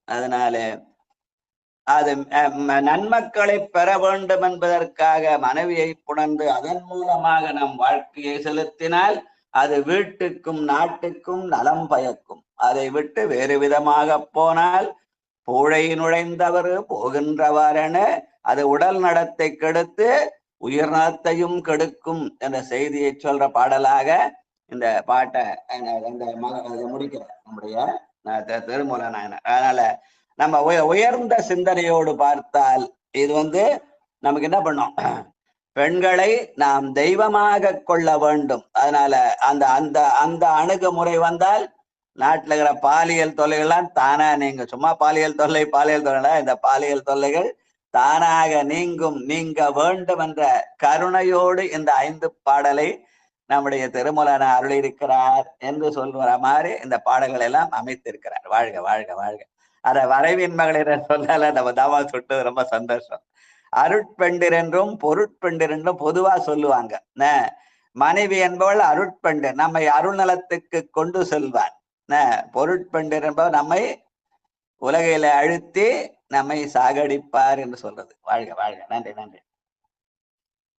அதனால அது நன்மக்களை பெற வேண்டும் என்பதற்காக மனைவியை புணர்ந்து அதன் மூலமாக நம் வாழ்க்கையை செலுத்தினால் அது வீட்டுக்கும் நாட்டுக்கும் நலம் பயக்கும். அதை விட்டு வேறு விதமாக போனால் பூழை நுழைந்தவர் போகின்றவாறென அது உடல் நடத்தை கெடுத்து உயிர் நலத்தையும் கெடுக்கும் என்ற செய்தியை சொல்ற பாடலாக இந்த பாட்டை முடிக்கிற நம்முடைய திருமூல நாயனர். அதனால நம்ம உயர்ந்த சிந்தனையோடு பார்த்தால் இது நமக்கு என்ன பண்ணும்? பெண்களை நாம் தெய்வமாக கொள்ள வேண்டும். அதனால அந்த அந்த அந்த அணுகுமுறை வந்தால் நாட்டில் இருக்கிற பாலியல் தொல்லைகள்லாம் தானா நீங்க சும்மா பாலியல் தொல்லை இந்த பாலியல் தொல்லைகள் தானாக நீங்கும், நீங்க வேண்டும் என்ற கருணையோடு இந்த 5 பாடலை நம்முடைய திருமூலர் அருளியிருக்கிறார் என்று சொல்ற மாதிரி இந்த பாடல்கள் எல்லாம் அமைத்திருக்கிறார். வாழ்க வாழ்க வாழ்க. அத வரைவின் மகளிர் சொன்னால நம்ம தாமா சுட்டு ரொம்ப சந்தோஷம். அருட்பெண்டிர் என்றும் பொருட்பெண்டிர் என்றும் பொதுவா சொல்லுவாங்க. மனைவி என்பவள் அருட்பெண்டு, நம்மை அருள்நலத்துக்கு கொண்டு செல்வார். பொருட்பெண்டிர் என்பவர் நம்மை உலகையில அழுத்தி நம்மை சாகடிப்பார் என்று சொல்றது. வாழ்க வாழ்க. நன்றி நன்றி.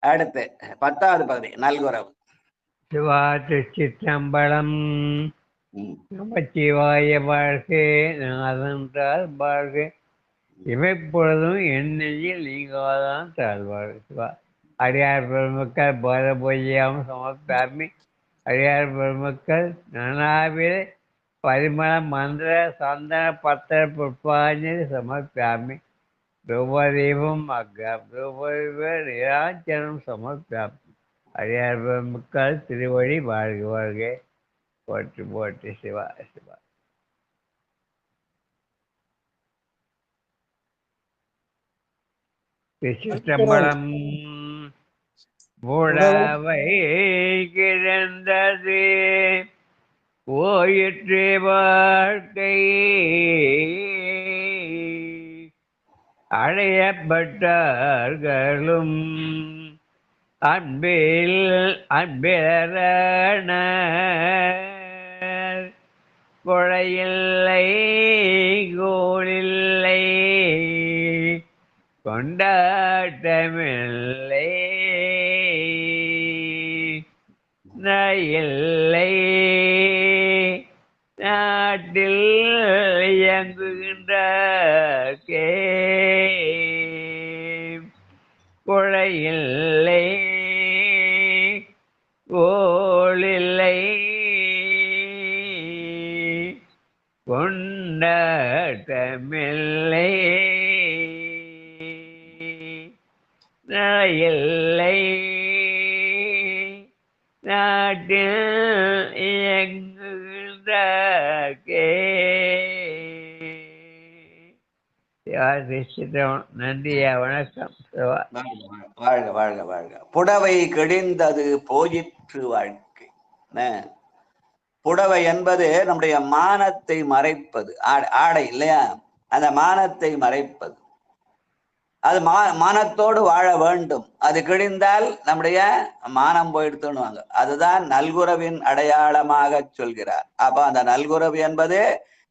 அடுத்து 10வது பகுதி நல்குறவு. சிவா திருச்சிற்றம்பலம். நமச்சிவாய வாழ்க, நாதன்றால் வாழ்க, இமைப்பொழுதும் எண்ணெயில் நீங்காதான் தாழ்வாழ்க. சிவா அடியார் பெருமக்கள் பாரபோஜியாம் சமர்ப்பாமி. அடியார் பெருமக்கள் நானாவிலே பரிமள மந்திர சந்தன பத்திர புஷ்பாஞ்சலி சமர்ப்பாமி. துருவதீபம் அக்ரம் துருவதீப நிராஞ்சனம் சமர்ப்பாமி. அடியார் பெருமக்கள் திருவடி வாழ்க வாழ்க. போற்றி போற்றி. சிவா சிவா. திருச்சிற்றம்பலம். புடவை கிடந்தது ஓயிற்று வாழ்க்கை, அடையப்பட்டார்களும் அன்பில் அன்பிலரான கொடையில்லை கோளில்லை கொண்டாட்டமில்லை நயில்லை நாட்டில் இயங்குகின்ற கொடையில்லை கோளில்லை கொண்டாட்டமில்லை நயில்லை நாட்டில் இயங்குகின்ற நன்றியா. வணக்கம். வாழ்க வாழ்க வாழ்க. புடவை கிழிந்தது போயிற்று வாழ்க்கை. புடவை என்பது நம்முடைய மானத்தை மறைப்பது. ஆடை இல்லையா? அந்த மானத்தை மறைப்பது. அது மானத்தோடு வாழ வேண்டும். அது கிழிந்தால் நம்முடைய மானம் போயிடுத்துன்னுவாங்க. அதுதான் நல்குறவின் அடையாளமாக சொல்கிறார். அப்ப அந்த நல்குறவு என்பது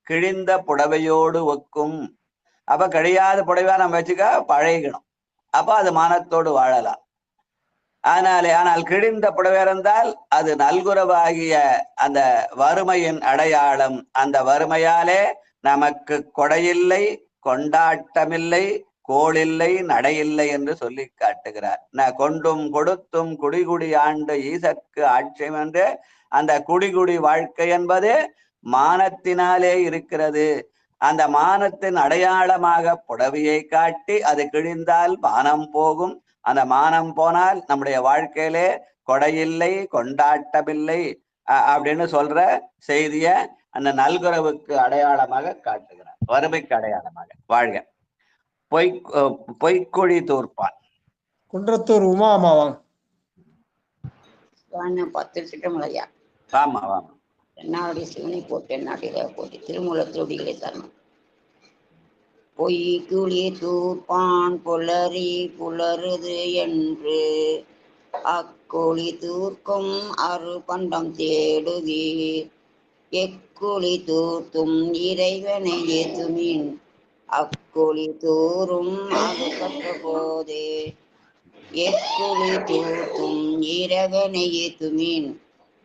கிழிந்த புடவையோடு ஒக்கும். அப்ப கிழியாத புடவையா நம்ம வச்சுக்க பழகணும். அப்ப அது மானத்தோடு வாழலாம். ஆனால் கிழிந்த புடவை இருந்தால் அது நல்குறவாகிய அந்த வறுமையின் அடையாளம். அந்த வறுமையாலே நமக்கு கொடையில்லை, கொண்டாட்டமில்லை, கோளில்லை, நடையில்லை என்று சொல்லி காட்டுகிறார். கொண்டும் கொடுத்தும் குடிகுடி ஆண்டு ஈசற்கு ஆட்சியம் என்று அந்த குடிகுடி வாழ்க்கை என்பது மானத்தினாலே இருக்கிறது. அந்த மானத்தின் அடையாளமாக புடவையை காட்டி அது கிழிந்தால் மானம் போகும். அந்த மானம் போனால் நம்முடைய வாழ்க்கையிலே கொடையில்லை, கொண்டாட்டமில்லை அப்படின்னு சொல்ற செய்திய அந்த நல்குறவுக்கு அடையாளமாக காட்டுகிறார். வறுமைக்கு அடையாளமாக. வாழ்க. பொய்க்குழி தூர்ப்பான். குன்றத்தூர் உமாமாவாங்க. 10 சிட்டமலையா. ஆமா ஆமா. என்னாடி சிவனை போட்டு என்னாட்டில போட்டு திருமூலத்தோடிகளை தரணும். பொய் குழி தூர்ப்பான் புலரி புலருது என்று அக்குழி தூர்க்கும் அரு பண்டம் தேடுவீர். எக்குழி தூர்த்தும் இறைவனை ஏத்துமின் அக்குழி தூரும் அது கற்ற போதே. எக்குழி தூர்த்தும் இறைவனை ஏத்துமின்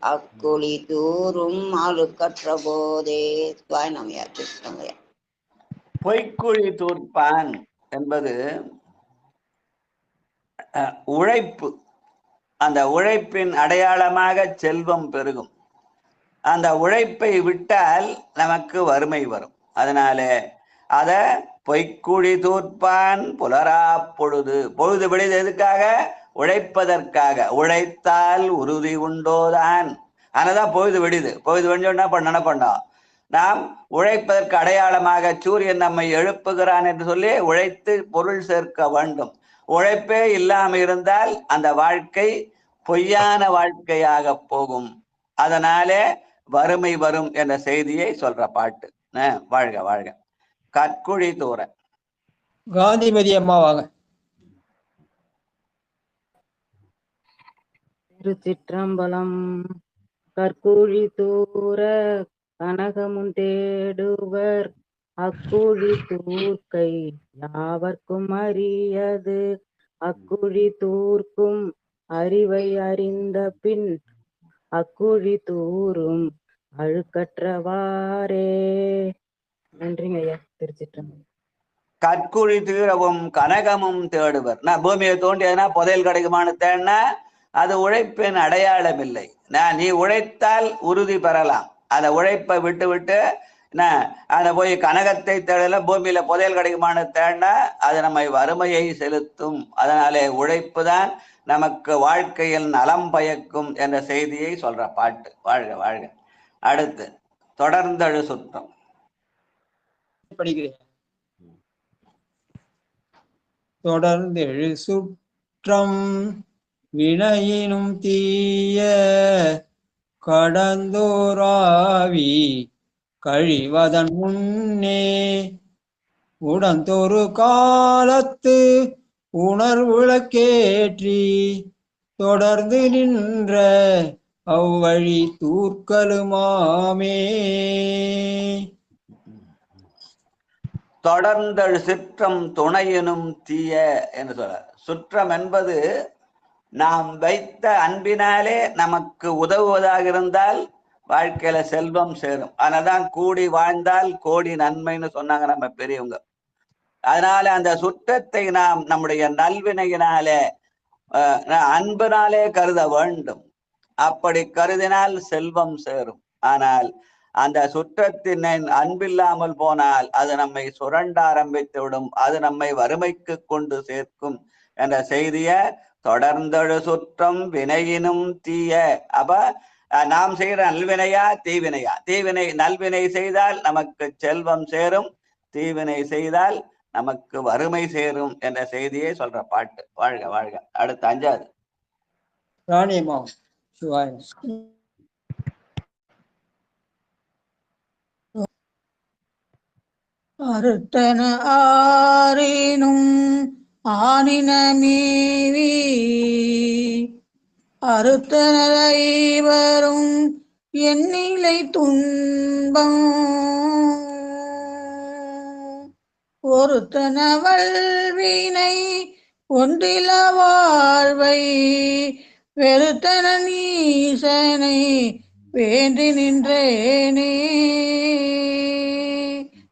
அக்குழி தூரும் அழுக்கற்ற போதே. சுவாயநமையா கிருஷ்ணமையா. பொய்க்குழி தூர்ப்பான் என்பது உழைப்பு. அந்த உழைப்பின் அடையாளமாக செல்வம் பெருகும். அந்த உழைப்பை விட்டால் நமக்கு வறுமை வரும். அதனால அத பொய்க்குழி தூர்ப்பான் புலரா பொழுது. பொழுது விடுது எதுக்காக? உழைப்பதற்காக. உழைத்தால் உறுதி உண்டோதான். அதனாலதான் பொழுது விடுது. பொழுது விடிஞ்சோன்னா நினைப்போம் நாம் உழைப்பதற்கு அடையாளமாக சூரியன் நம்மை எழுப்புகிறான் என்று சொல்லி உழைத்து பொருள் சேர்க்க வேண்டும். உழைப்பே இல்லாம இருந்தால் அந்த வாழ்க்கை பொய்யான வாழ்க்கையாக போகும். அதனாலே வறுமை வரும் என்ற செய்தியை சொல்ற பாட்டு. வாழ்க வாழ்க. கற்குழி தூர. காந்திமதி அம்மா வாங்க. திருச்சிற்றம்பலம். கற்குழி தூர கனகமும் தேடுவர் அக்குழி தூர்க்கை யாவர்க்கும் அறியது. அக்குழி தூர்க்கும் அறிவை அறிந்த பின் அக்குழி தூரும் அழுக்கற்றவாறே. நன்றிங்க ஐயா. திருச்சிற்றம்பலம். கற்குழி தீரவும் கனகமும் தேடுவர். நான் பூமியை தோண்டியதுனா புதையல் கிடைக்குமான்னு தேடினா அது உழைப்பின் அடையாளம் இல்லை. நீ உழைத்தால் உறுதி பெறலாம். அந்த உழைப்பை விட்டு விட்டு அதை போய் கனகத்தை தேடல பூமியில புதையல் கிடைக்குமான்னு தேடினா அது நம்மை வறுமையை செலுத்தும். அதனாலே உழைப்பு தான் நமக்கு வாழ்க்கையில் நலம் பயக்கும் என்ற செய்தியை சொல்ற பாட்டு. வாழ்க வாழ்க. அடுத்து தொடர்ந்தழு சுற்றம். படிக்கிறேன். தொடர்ந்தெழு சுற்றம் வினையினும் தீய கடந்தோராவி கழிவதன் முன்னே உடந்தொரு காலத்து உணர்வுளக்கேற்றி தொடர்ந்து நின்ற அவ்வழி தூர்க்கலுமாமே. தொடர்ந்தழு சிற்றம் துணையினும் தீய என்று சொல்ல. சுற்றம் என்பது நாம் வைத்த அன்பினாலே நமக்கு உதவுவதாக இருந்தால் வாழ்க்கையில செல்வம் சேரும். அதனால்தான் கூடி வாழ்ந்தால் கோடி நன்மைன்னு சொன்னாங்க நம்ம பெரியவங்க. அதனால அந்த சுற்றத்தை நாம் நம்முடைய நல்வினையினாலே அன்பினாலே கருத வேண்டும். அப்படி கருதினால் செல்வம் சேரும். ஆனால் அந்த சுற்றத்தின் அன்பில்லாமல் போனால் அது நம்மை சுரண்ட ஆரம்பித்து விடும். அது நம்மை வறுமைக்கு கொண்டு சேர்க்கும் என்ற செய்திய தொடர்ந்தழு சுற்றம் வினையினும் தீய. அப்ப நாம் செய்யற நல்வினையா தீவினையா? தீவினை நல்வினை செய்தால் நமக்கு செல்வம் சேரும், தீவினை செய்தால் நமக்கு வறுமை சேரும் என்ற செய்தியை சொல்ற பாட்டு. வாழ்க வாழ்க. அடுத்து அஞ்சாவது ராணியம்மா சிவாய். அருட்டன ஆறினும் ஆனின மீவி அறுத்தனரை வரும் எண்ணிலை துன்பம் ஒருத்தன வல்வினை ஒன்றில வாழ்வை வெறுத்தன நீசனை வேண்டி நின்றேனே.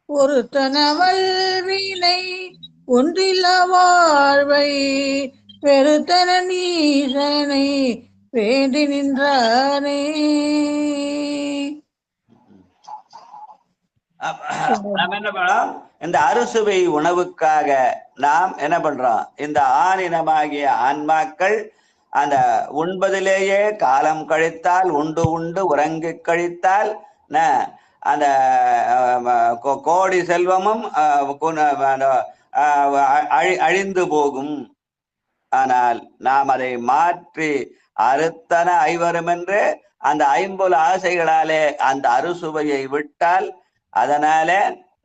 ஒருத்தன வல்வினை ஒன்றில வாழ்வை வெறுத்தன நீசனை வேண்டி நின்றானே. நாம் என்ன பண்றோம்? இந்த அறுசுவை உணவுக்காக நாம் என்ன பண்றோம்? இந்த ஆணினமாகிய ஆன்மாக்கள் அந்த உண்பதிலேயே காலம் கழித்தால், உண்டு உண்டு உறங்கி கழித்தால் அந்த கோடி செல்வமும் அழிந்து போகும். ஆனால் நாம் அதை மாற்றி அறுத்தன ஐவரும் என்று அந்த ஐம்பொல் ஆசைகளாலே அந்த அறுசுவையை விட்டால் அதனால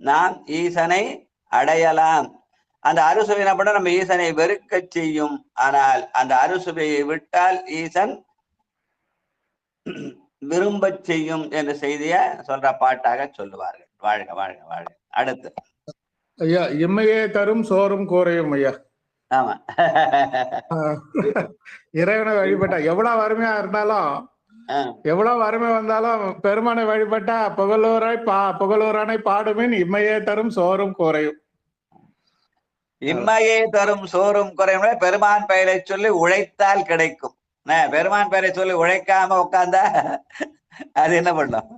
நாம் ஈசனை அடையலாம். அந்த அறுசுவை என்ன பண்ண நம்ம ஈசனை வெறுக்க செய்யும். ஆனால் அந்த அறுசுவையை விட்டால் ஈசன் விரும்ப செய்யும் என்ற செய்திய சொல்ற பாட்டாக சொல்லுவார்கள். வாழ்க வாழ்க வாழ்க. அடுத்து ஐயா, இம்மையே தரும் சோறும் கோரையும். ஐயா, ஆமா, இறைவனை வழிபட்டா எவ்வளவு வறுமையா இருந்தாலும், எவ்வளவு வறுமை வந்தாலும் பெருமானை வழிபட்டா புகழூரானை பாடுமின் இம்மையே தரும் சோறும் கோரையும். இம்மையே தரும் சோறும் குறையும் பெருமான் பெயரை சொல்லி உழைத்தால் கிடைக்கும். பெருமான் பெயரை சொல்லி உழைக்காம உட்கார்ந்தா அது என்ன பண்ணும்?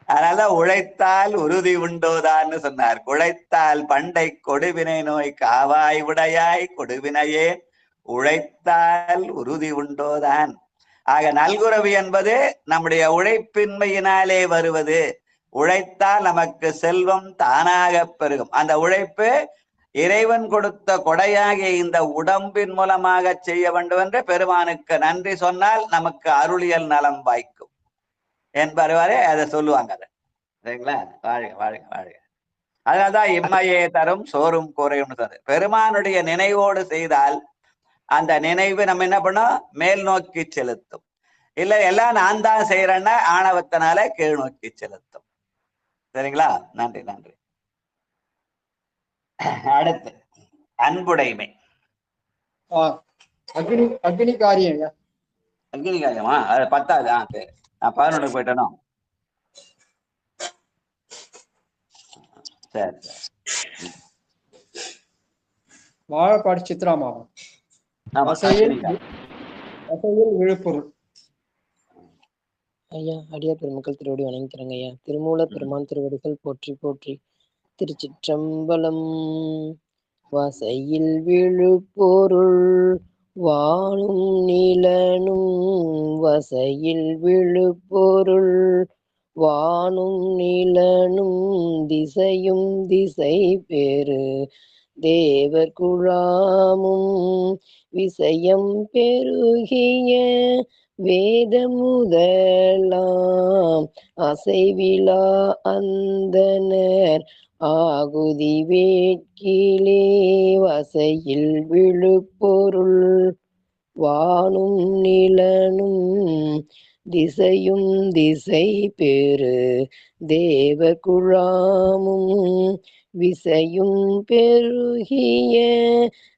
அதனால உழைத்தால் உறுதி உண்டோதான்னு சொன்னார். உழைத்தால் பண்டை கொடுவினை நோய் காவாய் உடையாய் கொடுவினையே உழைத்தால் உறுதி உண்டோதான். ஆக நல்குறவு என்பது நம்முடைய உழைப்பின்மையினாலே வருவது. உழைத்தால் நமக்கு செல்வம் தானாக பெருகும். அந்த உழைப்பு இறைவன் கொடுத்த கொடையாகிய இந்த உடம்பின் மூலமாக செய்ய வேண்டும் என்று பெருமானுக்கு நன்றி சொன்னால் நமக்கு அருளியல் நலம் வாய்க்கும் என்பவரே அதை சொல்லுவாங்க. அதை சரிங்களா? வாழ்க வாழ்க வாழ்க. அதனால்தான் இம்மையே தரும் சோறும் கூரையும். பெருமானுடைய நினைவோடு செய்தால் அந்த நினைவு நம்ம என்ன பண்ணோம், மேல் நோக்கி செலுத்தும். இல்ல எல்லாம் நான் தான் செய்யறேன்னா ஆணவத்தினால கீழ் நோக்கி செலுத்தும். சரிங்களா? நன்றி நன்றி. அடுத்து அன்புடைமை. அக்னி காரியம். அக்னி காரியமா? அது 10வது. சரி, நான் 11 போயிட்டேனோ? சரி சரி. வாழப்பாடி சித்ராமாவும் விழுப்புரம். ஐயா, அடியார் பெருமக்கள் திருவடி வணங்கிக்கிறேங்க ஐயா. திருமூலர் பெருமான் திருவடிகள் போற்றி போற்றி. திருச்சிற்றம்பலம். வசையில் விழுப்பொருள் வானும் நிலனும், வசையில் விழுப்பொருள் வானும் நிலனும், திசையும் திசை பெரு தேவர் குழாமும், விசயம் பெருகிய வேத முதலாம், அசைவிலா அந்தனர் ஆகுதி வேட்கிலே, வசையில் விழுப்பொருள் வானும் நிலனும், திசையும் திசை பெரு தேவ குழாமும், விசையும் பெருகிய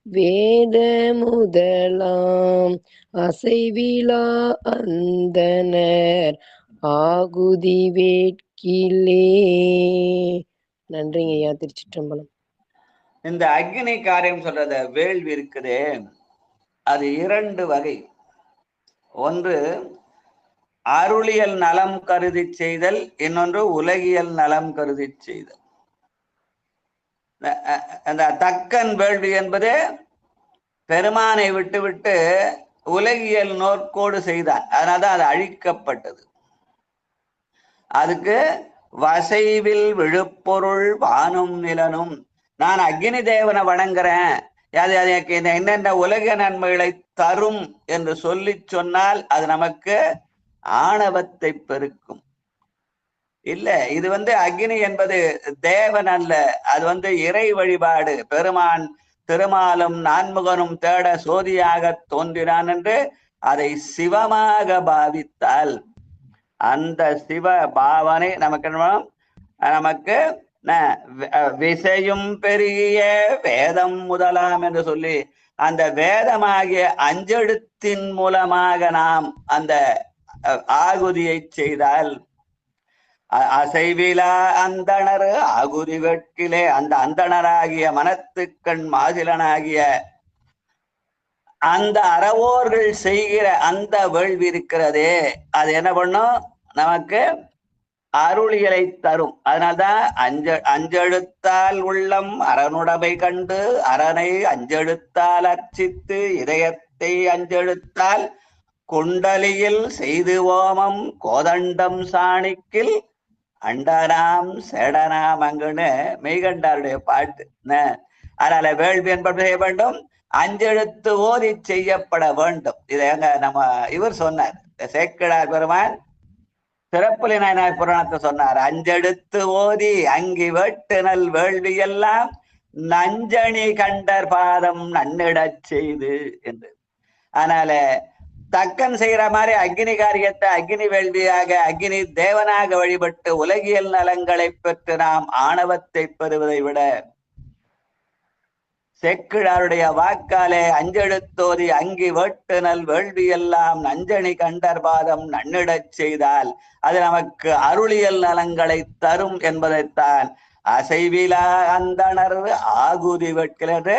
வேத முதலாம், அசைவிலா அந்தனர் ஆகுதி வேட்கிலே. நன்றிங்க ஐயா. திருச்சிற்றம்பலம். இந்த அக்னி காரியம் சொல்றத வேள்வி இருக்குதே, அது 2 வகை. ஒன்று அருளியல் நலம் கருதி செய்தல், இன்னொன்று உலகியல் நலம் கருதி செய்தல். அந்த தக்கன் வேள்வி என்பது பெருமானை விட்டு விட்டு உலகியல் நோக்கோடு செய்தான். அதனால்தான் அது அழிக்கப்பட்டது. அதுக்கு வசைவில் விழுப்பொருள் வானும் நிலனும், நான் அக்னி தேவனை வணங்குறேன், அது எனக்கு என்னென்ன உலக நன்மைகளை தரும் என்று சொல்லி சொன்னால் அது நமக்கு ஆணவத்தை பெருக்கும். இல்ல, இது அக்னி என்பது தேவன் அல்ல, அது இறை வழிபாடு. பெருமான் திருமாலும் நான்முகனும் தேட சோதியாக தோன்றினான் என்று அதை சிவமாக பாவித்தால் அந்த சிவ பாவனை நமக்கு விசையும் பெரிய வேதம் முதலாம் என்று சொல்லி அந்த வேதமாகிய அஞ்செழுத்தின் மூலமாக நாம் அந்த ஆகுதியை செய்தால், அசைவிலா அந்தணர் ஆகுதி வெட்கிலே, அந்த அந்தணராகிய மனத்துக்கண் மாதிலனாகிய அந்த அறவோர்கள் செய்கிற அந்த வேள்வி இருக்கிறதே, அது என்ன பண்ணும், நமக்கு அருளியலை தரும். அதனால்தான் அஞ்செழுத்தால் உள்ளம் அறனுடமை கண்டு அரணை அஞ்செழுத்தால் அர்ச்சித்து இதயத்தை அஞ்செழுத்தால் குண்டலியில் செய்து ஓமம் கோதண்டம் சாணிக்கில் அண்டனாம் சேடனாம் அங்குன்னு மெய்கண்டாருடைய பாட்டு. அதனால வேள்வி என்பது செய்ய வேண்டும், அஞ்செழுத்து ஓதி செய்யப்பட வேண்டும். இதை நம்ம இவர் சொன்னார், சேக்கிழார் பெருமான் சிறப்புலி நாயனார் புராணத்தை சொன்னார். அஞ்செடுத்து ஓதி அங்கி வெட்டுனல் வேள்வி எல்லாம் நஞ்சணி கண்டர் பாதம் நன்னிடச் செய்து என்று. அதனால தக்கன் செய்யற மாதிரி அக்னி காரியத்தை அக்னி வேள்வியாக அக்னி தேவனாக வழிபட்டு உலகியல் நலங்களை பெற்று நாம் ஆணவத்தை பெறுவதை விட செக்கிழாருடைய வாக்காலே அஞ்செழுத்தோதி அங்கி வெட்டுனல் வேள்வி எல்லாம் நஞ்சணி கண்டர் பாதம் நன்னிடச் செய்தால் அது நமக்கு அருளியல் நலங்களை தரும் என்பதைத்தான் அசைவிலா அந்தணர் ஆகுதி வெட்கிறது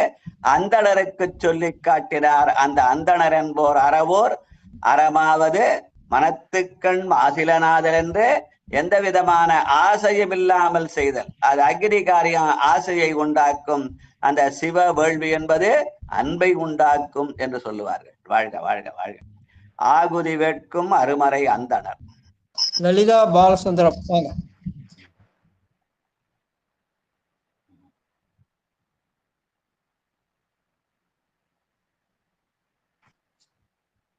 அந்தணருக்கு சொல்லி காட்டினார். அந்த அந்தணர் என்போர் அறவோர், அறமாவது மனத்துக்கண் மாசிலநாதர் என்று எந்த விதமான ஆசையும் இல்லாமல் செய்தல். அது அக்னி காரியம் ஆசையை உண்டாக்கும், அந்த சிவ வேள்வி என்பது அன்பை உண்டாக்கும் என்று சொல்லுவார்கள். வாழ்க வாழ்க வாழ்க. ஆகுதி வேட்கும் அருமறை அந்தணர். லலிதா பாலசுந்தரம்.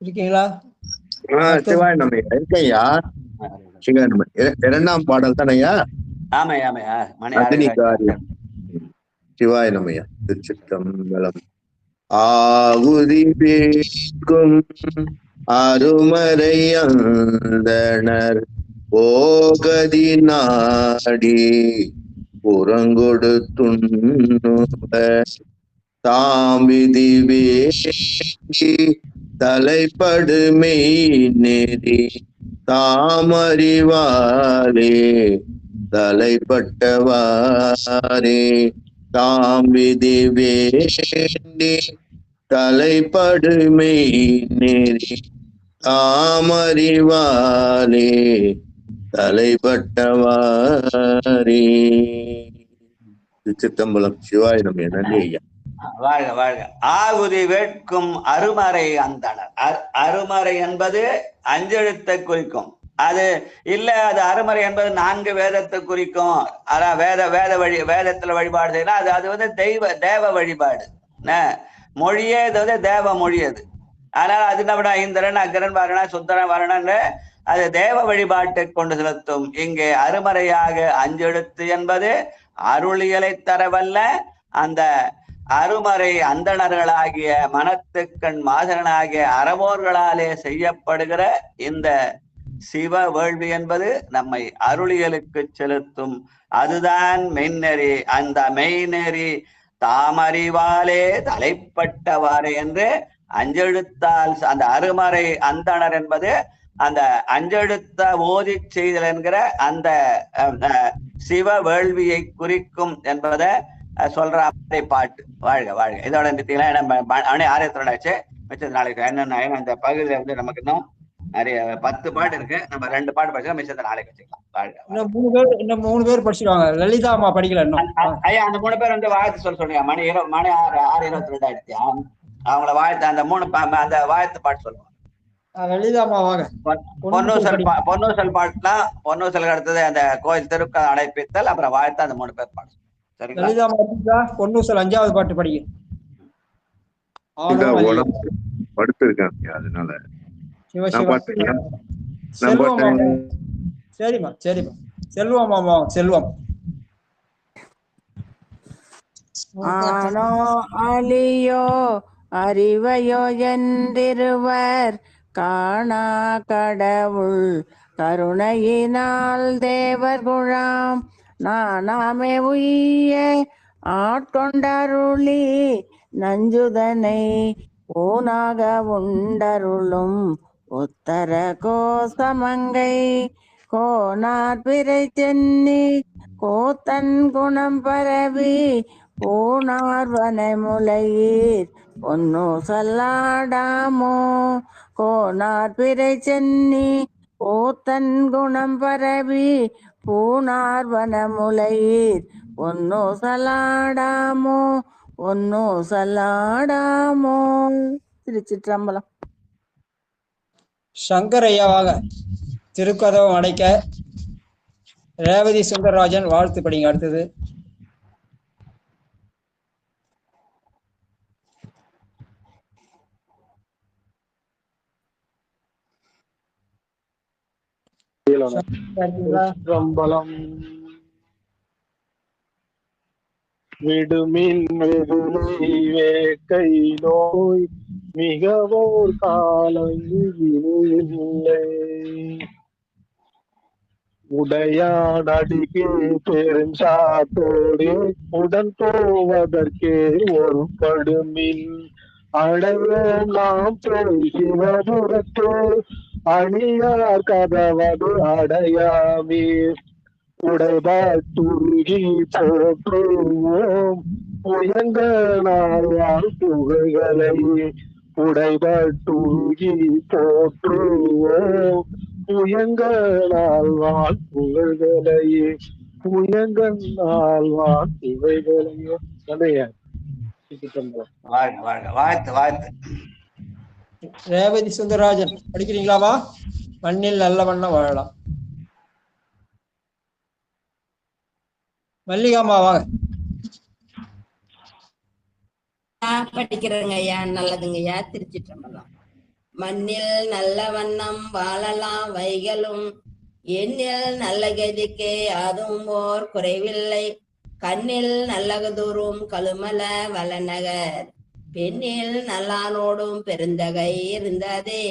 இருக்கீங்களா? சிவாய நம்ம இருக்கையா சிவாய நம்ம இரண்டாம் பாடல் தானையா? ஆமையா ஆமையா மணி அக்னி காரியம். சிவாய நம்மையா. திருச்சிற்றம்பலம். ஆகுதி பேக்கும் அருமறை அந்தணர் போகதி நாடி புறங்கொடுத்துண்ணுவ தாம்பிதி வேண்டி தலைப்படுமை நெறி தாமறிவாரே தலைப்பட்டவாரே தாம்பிதி வேண்டி தலைப்படுமை நெறி தாமறிவாரே தலைப்பட்டவாரே. திருச்சிற்றம்பலம். சிவாய நம்ம நன்றி ஐயா. வாழ்க வாழ்க. ஆகுதி வேட்கும் அருமறை அந்தணர். அருமறை என்பது அஞ்செழுத்தை குறிக்கும். அது இல்ல, அது அருமறை என்பது 4 வேதத்தை குறிக்கும். அதான் வேதத்துல வழிபாடு செய்யலாம். அது வந்து தேவ வழிபாடு. மொழியே இது வந்து தேவ மொழி. அது அதனால அது என்ன இந்திரன் அக்கரன் வரணன் சுந்தரன் வரணன் அது தேவ வழிபாட்டை கொண்டு செலுத்தும். இங்கே அருமறையாக அஞ்செழுத்து என்பது அருளியலை தரவல்ல அந்த அருமறை அந்தணர்களாகிய மனத்துக்கண் மாசனாகிய அறவோர்களாலே செய்யப்படுகிற இந்த சிவ வேள்வி என்பது நம்மை அருளியலுக்கு செலுத்தும். அதுதான் மெய்நெறி. அந்த மெய்நெறி தாமறிவாலே தலைப்பட்டவாறு என்று அஞ்செழுத்தால் அந்த அருமறை அந்தணர் என்பது அந்த அஞ்செழுத்த ஓதி செய்தல் என்கிற அந்த சிவ வேள்வியை குறிக்கும் என்பதை சொல்ற பாட்டு. வாழ்க வாழ்க. இதோட நிறுத்திக்கலாம். மணி 6:02 மிச்சம் நாளைக்கு என்னென்ன அந்த பகுதியில வந்து நமக்கு இன்னும் நிறைய 10 பாட்டு இருக்கு. நம்ம 2 பாட்டு படிச்சா மிச்சத்தை நாளைக்கு வச்சுக்கலாம். வாழ்க. இன்னும் 3 பேர் படிச்சிருவாங்க. லலிதா அம்மா படிக்கல இன்னும். ஐயா அந்த 3 பேர் வந்து வாழ்த்து சொன்னீங்க. மணி 6:22 ஆயிடுச்சு. அவங்கள வாழ்த்து அந்த 3 அந்த வாழ்த்து பாட்டு சொல்லுவாங்க. லலிதா அம்மா வாங்க. பொன்னூசல் பாட்டுலாம் பொன்னூசல் அடுத்தது அந்த கோயில் திருக்க அடைப்பித்தல் அப்புறம் வாழ்த்து அந்த 3 பேர் பாட்டு. லலிதா அம்மா பொன்னூசல் 5வது பாட்டு படிக்க படுத்து இருக்காங்க. அதனால சரிம்மா சரிம்மா. செல்வம் மாமா செல்வம். ஆனோ அலியோ அறிவையோ என்றிருவர் காணா கடவுள் கருணையினால் தேவர் குழாம் நானாமே உய்ய ஆட்கொண்டருளி நஞ்சுதனை ஊனாக உண்டருளும் உத்தர கோசமங்கை கோனார் பிறை சென்னி கோத்தன் குணம் பரவி பூனார்வனை முலையீர் பொன்னு சொல்லாடாமோ கோனார் பிறை சென்னி கோத்தன் குணம் பரவி பூனார்வன முலையீர் பொன்னு சொல்லாடாமோ பொன்னு சொல்லாடாமோ. திருச்சிற்றம்பலம். சங்கரையாவாக திருக்கதவம் அடைக்க ரேவதி சுந்தரராஜன் வாழ்த்து படிங்க. அடுத்தது திருச்சிற்றம்பலம். விடுமின் வெகுளை வேக்கை நோய் மிகவும் காலம் இல்லை உடையான் அடிக்கே பெருஞ்சாத்தோடு உடன் போவதற்கே ஒரு படுமின் அடைவோம் நாம் போய் சிவபுரத்தோ அணியார் கதவது அடையாமே உடைபாட்டுருகி போற்றுவோம் உயங்க நாள் புகழ்களை உடைபாட்டுருகி போற்றுவோம் உயங்க நாள் புகழ்களையே உயங்க நாள் புகழ்களையே. வாழ்த்து வாழ்த்து. ரேவதி சுந்தரராஜன் படிக்கிறீங்களாமா? மண்ணில் நல்ல வண்ணம் வாழலாம். மல்லிகாமா வாங்க. படிக்கிறேங்க ஐயா. நல்லதுங்க ஐயா. திருச்சிற்றம்பலம். மண்ணில் நல்ல வண்ணம் வாழலாம் வைகளும் எண்ணில் நல்ல கதிக்கு அதுவும் ஓர் குறைவில்லை கண்ணில் நல்லகதூரும் கழுமல வளநகர் பெண்ணில் நல்லானோடும் பெருந்தகை இருந்ததே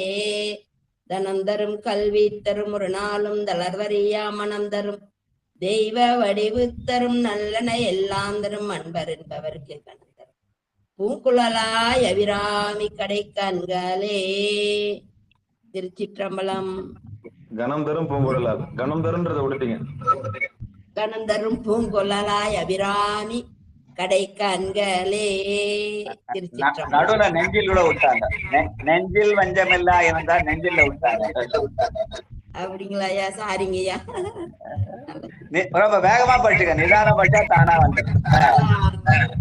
தனம் தரும் கல்வி தரும் ஒரு நாளும் தளர்வறியா மனம் தரும் தெய்வ வடிவு தரும் நல்லன எல்லாம் தரும் அன்பர் என்பவருக்கு கண் தரும் பூங்குழலாய் அபிராமி கடை கண்களே. திருச்சிற்றம்பலம். கணம் தரும் பூங்குழலால் கணம் தரும்ன்றதை விட்டுட்டீங்க. கணம் தரும் பூங்குழலாய் அபிராமி கடை கண்களே. திருச்சிற்றம்பலம். நடுவுல நெஞ்சில் கூட விட்டாங்க. நெஞ்சில் வஞ்சமில்லா இருந்தா நெஞ்சில விட்டாங்க. அப்படிங்களா ஐயா? சாரிங்கய்யா. ரொம்ப வேகமா படிச்சுக்க. நிதானம் படிச்சா தானா வந்து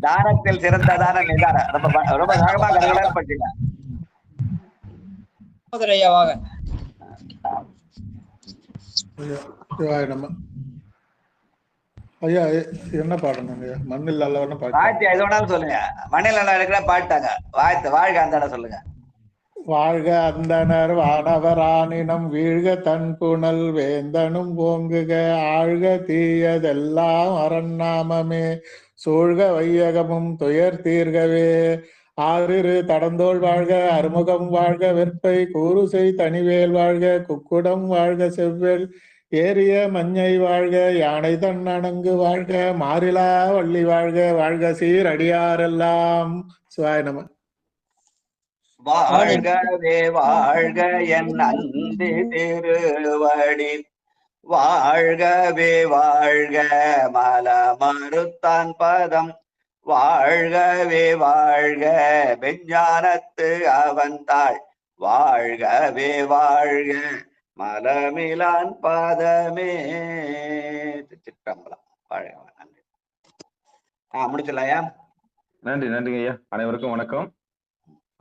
தானத்தில் சிறந்ததான நிதானம். ரொம்ப வேகமா கருகலன்னு படிச்சுக்க. ஐயா வாங்க. ஐயா என்ன பாடணும் ஐயா? மண்ணில் நல்லவன பாட்டு எது வேணாலும் சொல்லுங்க. மண்ணில் நல்ல இருக்கிற பாட்டாங்க. வாழ்க அந்த சொல்லுங்க. வாழ்க அந்தனர் வானவரானினம் வீழ்க தன் புனல் வேந்தனும் ஓங்குக ஆழ்க தீயதெல்லாம் அரண்நாமமே சூழ்க வையகமும் துயர் தீர்கவே ஆறிரு தடந்தோள் வாழ்க அறுமுகம் வாழ்க வெற்பை கூறுசை தனிவேல் வாழ்க குக்குடம் வாழ்க செவ்வேல் ஏறிய மஞ்சை வாழ்க யானை தன் அணங்கு வாழ்க மாறிலா வள்ளி வாழ்க வாழ்க சீர் அடியாரெல்லாம். சிவாய நம. வாழ்கவே வாழ்க என் அன்பு திருவடி வாழ்கவே வாழ்க மல மறுத்தான் பதம் வாழ்கவே வாழ்க விஞ்ஞானத்து அவன்தாள் வாழ்கவே வாழ்க மலமிலான் பாதமே. சிற்றம்பலம். வாழ்க. நன்றி. முடிச்சலாயா? நன்றி நன்றிங்க ஐயா. அனைவருக்கும் வணக்கம்.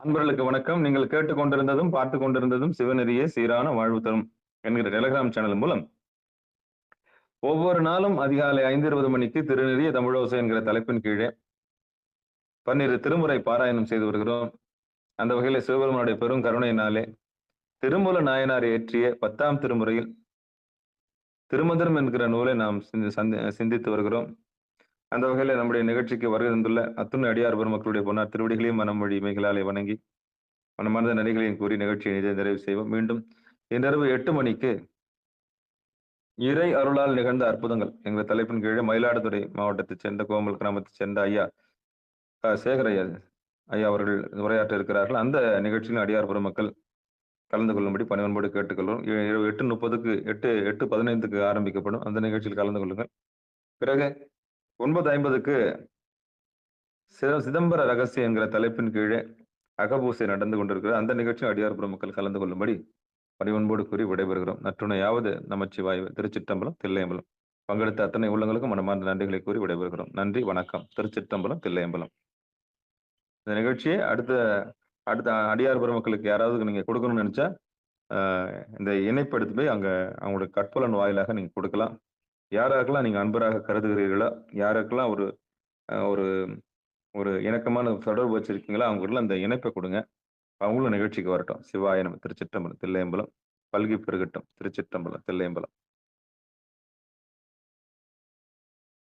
அன்பர்களுக்கு வணக்கம். நீங்கள் கேட்டுக்கொண்டிருந்ததும் பார்த்து கொண்டிருந்ததும் சிவநெறியே சீரான வாழ்வு தரும் என்கிற டெலிகிராம் சேனல் மூலம் ஒவ்வொரு நாளும் அதிகாலை 5:20 மணிக்கு திருநெறிய தமிழோசை என்கிற தலைப்பின் கீழே 12 திருமுறை பாராயணம் செய்து வருகிறோம். அந்த வகையில் சிவபெருமானுடைய பெரும் கருணையினாலே திருமூல நாயனார் இயற்றிய 10ஆம் திருமுறையில் திருமந்திரம் என்கிற நூலை நாம் சிந்தித்து வருகிறோம். அந்த வகையில் நம்முடைய நிகழ்ச்சிக்கு வருகை தந்துள்ள அத்துணை அடியார் பெருமக்களுடைய பொன்னார் திருவடிகளையும் மனம் வழி இமைகளாலே வணங்கி மனமார்ந்த நடிகளையும் கூறி நிகழ்ச்சியை நிறைவு செய்வோம். மீண்டும் இன்றிரவு 8 மணிக்கு இறை அருளால் நிகழ்ந்த அற்புதங்கள் என்கிற தலைப்பின் கீழே மயிலாடுதுறை மாவட்டத்தைச் சேர்ந்த கோமல் கிராமத்தைச் சேர்ந்த ஐயா சேகர் ஐயா அவர்கள் உரையாற்ற இருக்கிறார்கள். அந்த நிகழ்ச்சியில் அடியார் பெருமக்கள் கலந்து கொள்ளும்படி பணிவன்போடு கேட்டுக்கொள்வோம். 8:30க்கு 8:15க்கு ஆரம்பிக்கப்படும். அந்த நிகழ்ச்சியில் கலந்து கொள்ளுங்கள். பிறகு 9:50க்கு சிதம்பர ரகசியம் என்கிற தலைப்பின் கீழே அகபூசை நடந்து கொண்டிருக்கிறது. அந்த நிகழ்ச்சியில் அடியார் பெருமக்கள் கலந்து கொள்ளும்படி பணிவன்போடு கூறி விடைபெறுகிறோம். நற்றுணையாவது நமச்சிவாய். திருச்சிற்றம்பலம் தில்லையம்பலம். பங்கெடுத்த அத்தனை உள்ளங்களுக்கும் மனமார்ந்த நன்றிகளை கூறி விடைபெறுகிறோம். நன்றி, வணக்கம். திருச்சிற்றம்பலம் தில்லையம்பலம். இந்த நிகழ்ச்சியை அடுத்த அடியார் பெருமக்களுக்கு யாராவது நீங்க கொடுக்கணும்னு நினைச்சா இந்த இணைப்பு எடுத்து போய் அங்க அவங்களுடைய கற்பலன் வாயிலாக நீங்க கொடுக்கலாம். யாராருக்கெல்லாம் நீங்க அன்பராக கருதுகிறீர்களோ, யாருக்கெல்லாம் ஒரு ஒரு ஒரு இணக்கமான தொடர்பு வச்சிருக்கீங்களோ அவங்களுக்குள்ள அந்த இணைப்பை கொடுங்க. அவங்களும் நிகழ்ச்சிக்கு வரட்டும். சிவாய நம. திருச்சிற்றம்பலம் தில்லையம்பலம். பல்கி பெருகட்டும். திருச்சிற்றம்பலம் தில்லையம்பலம்.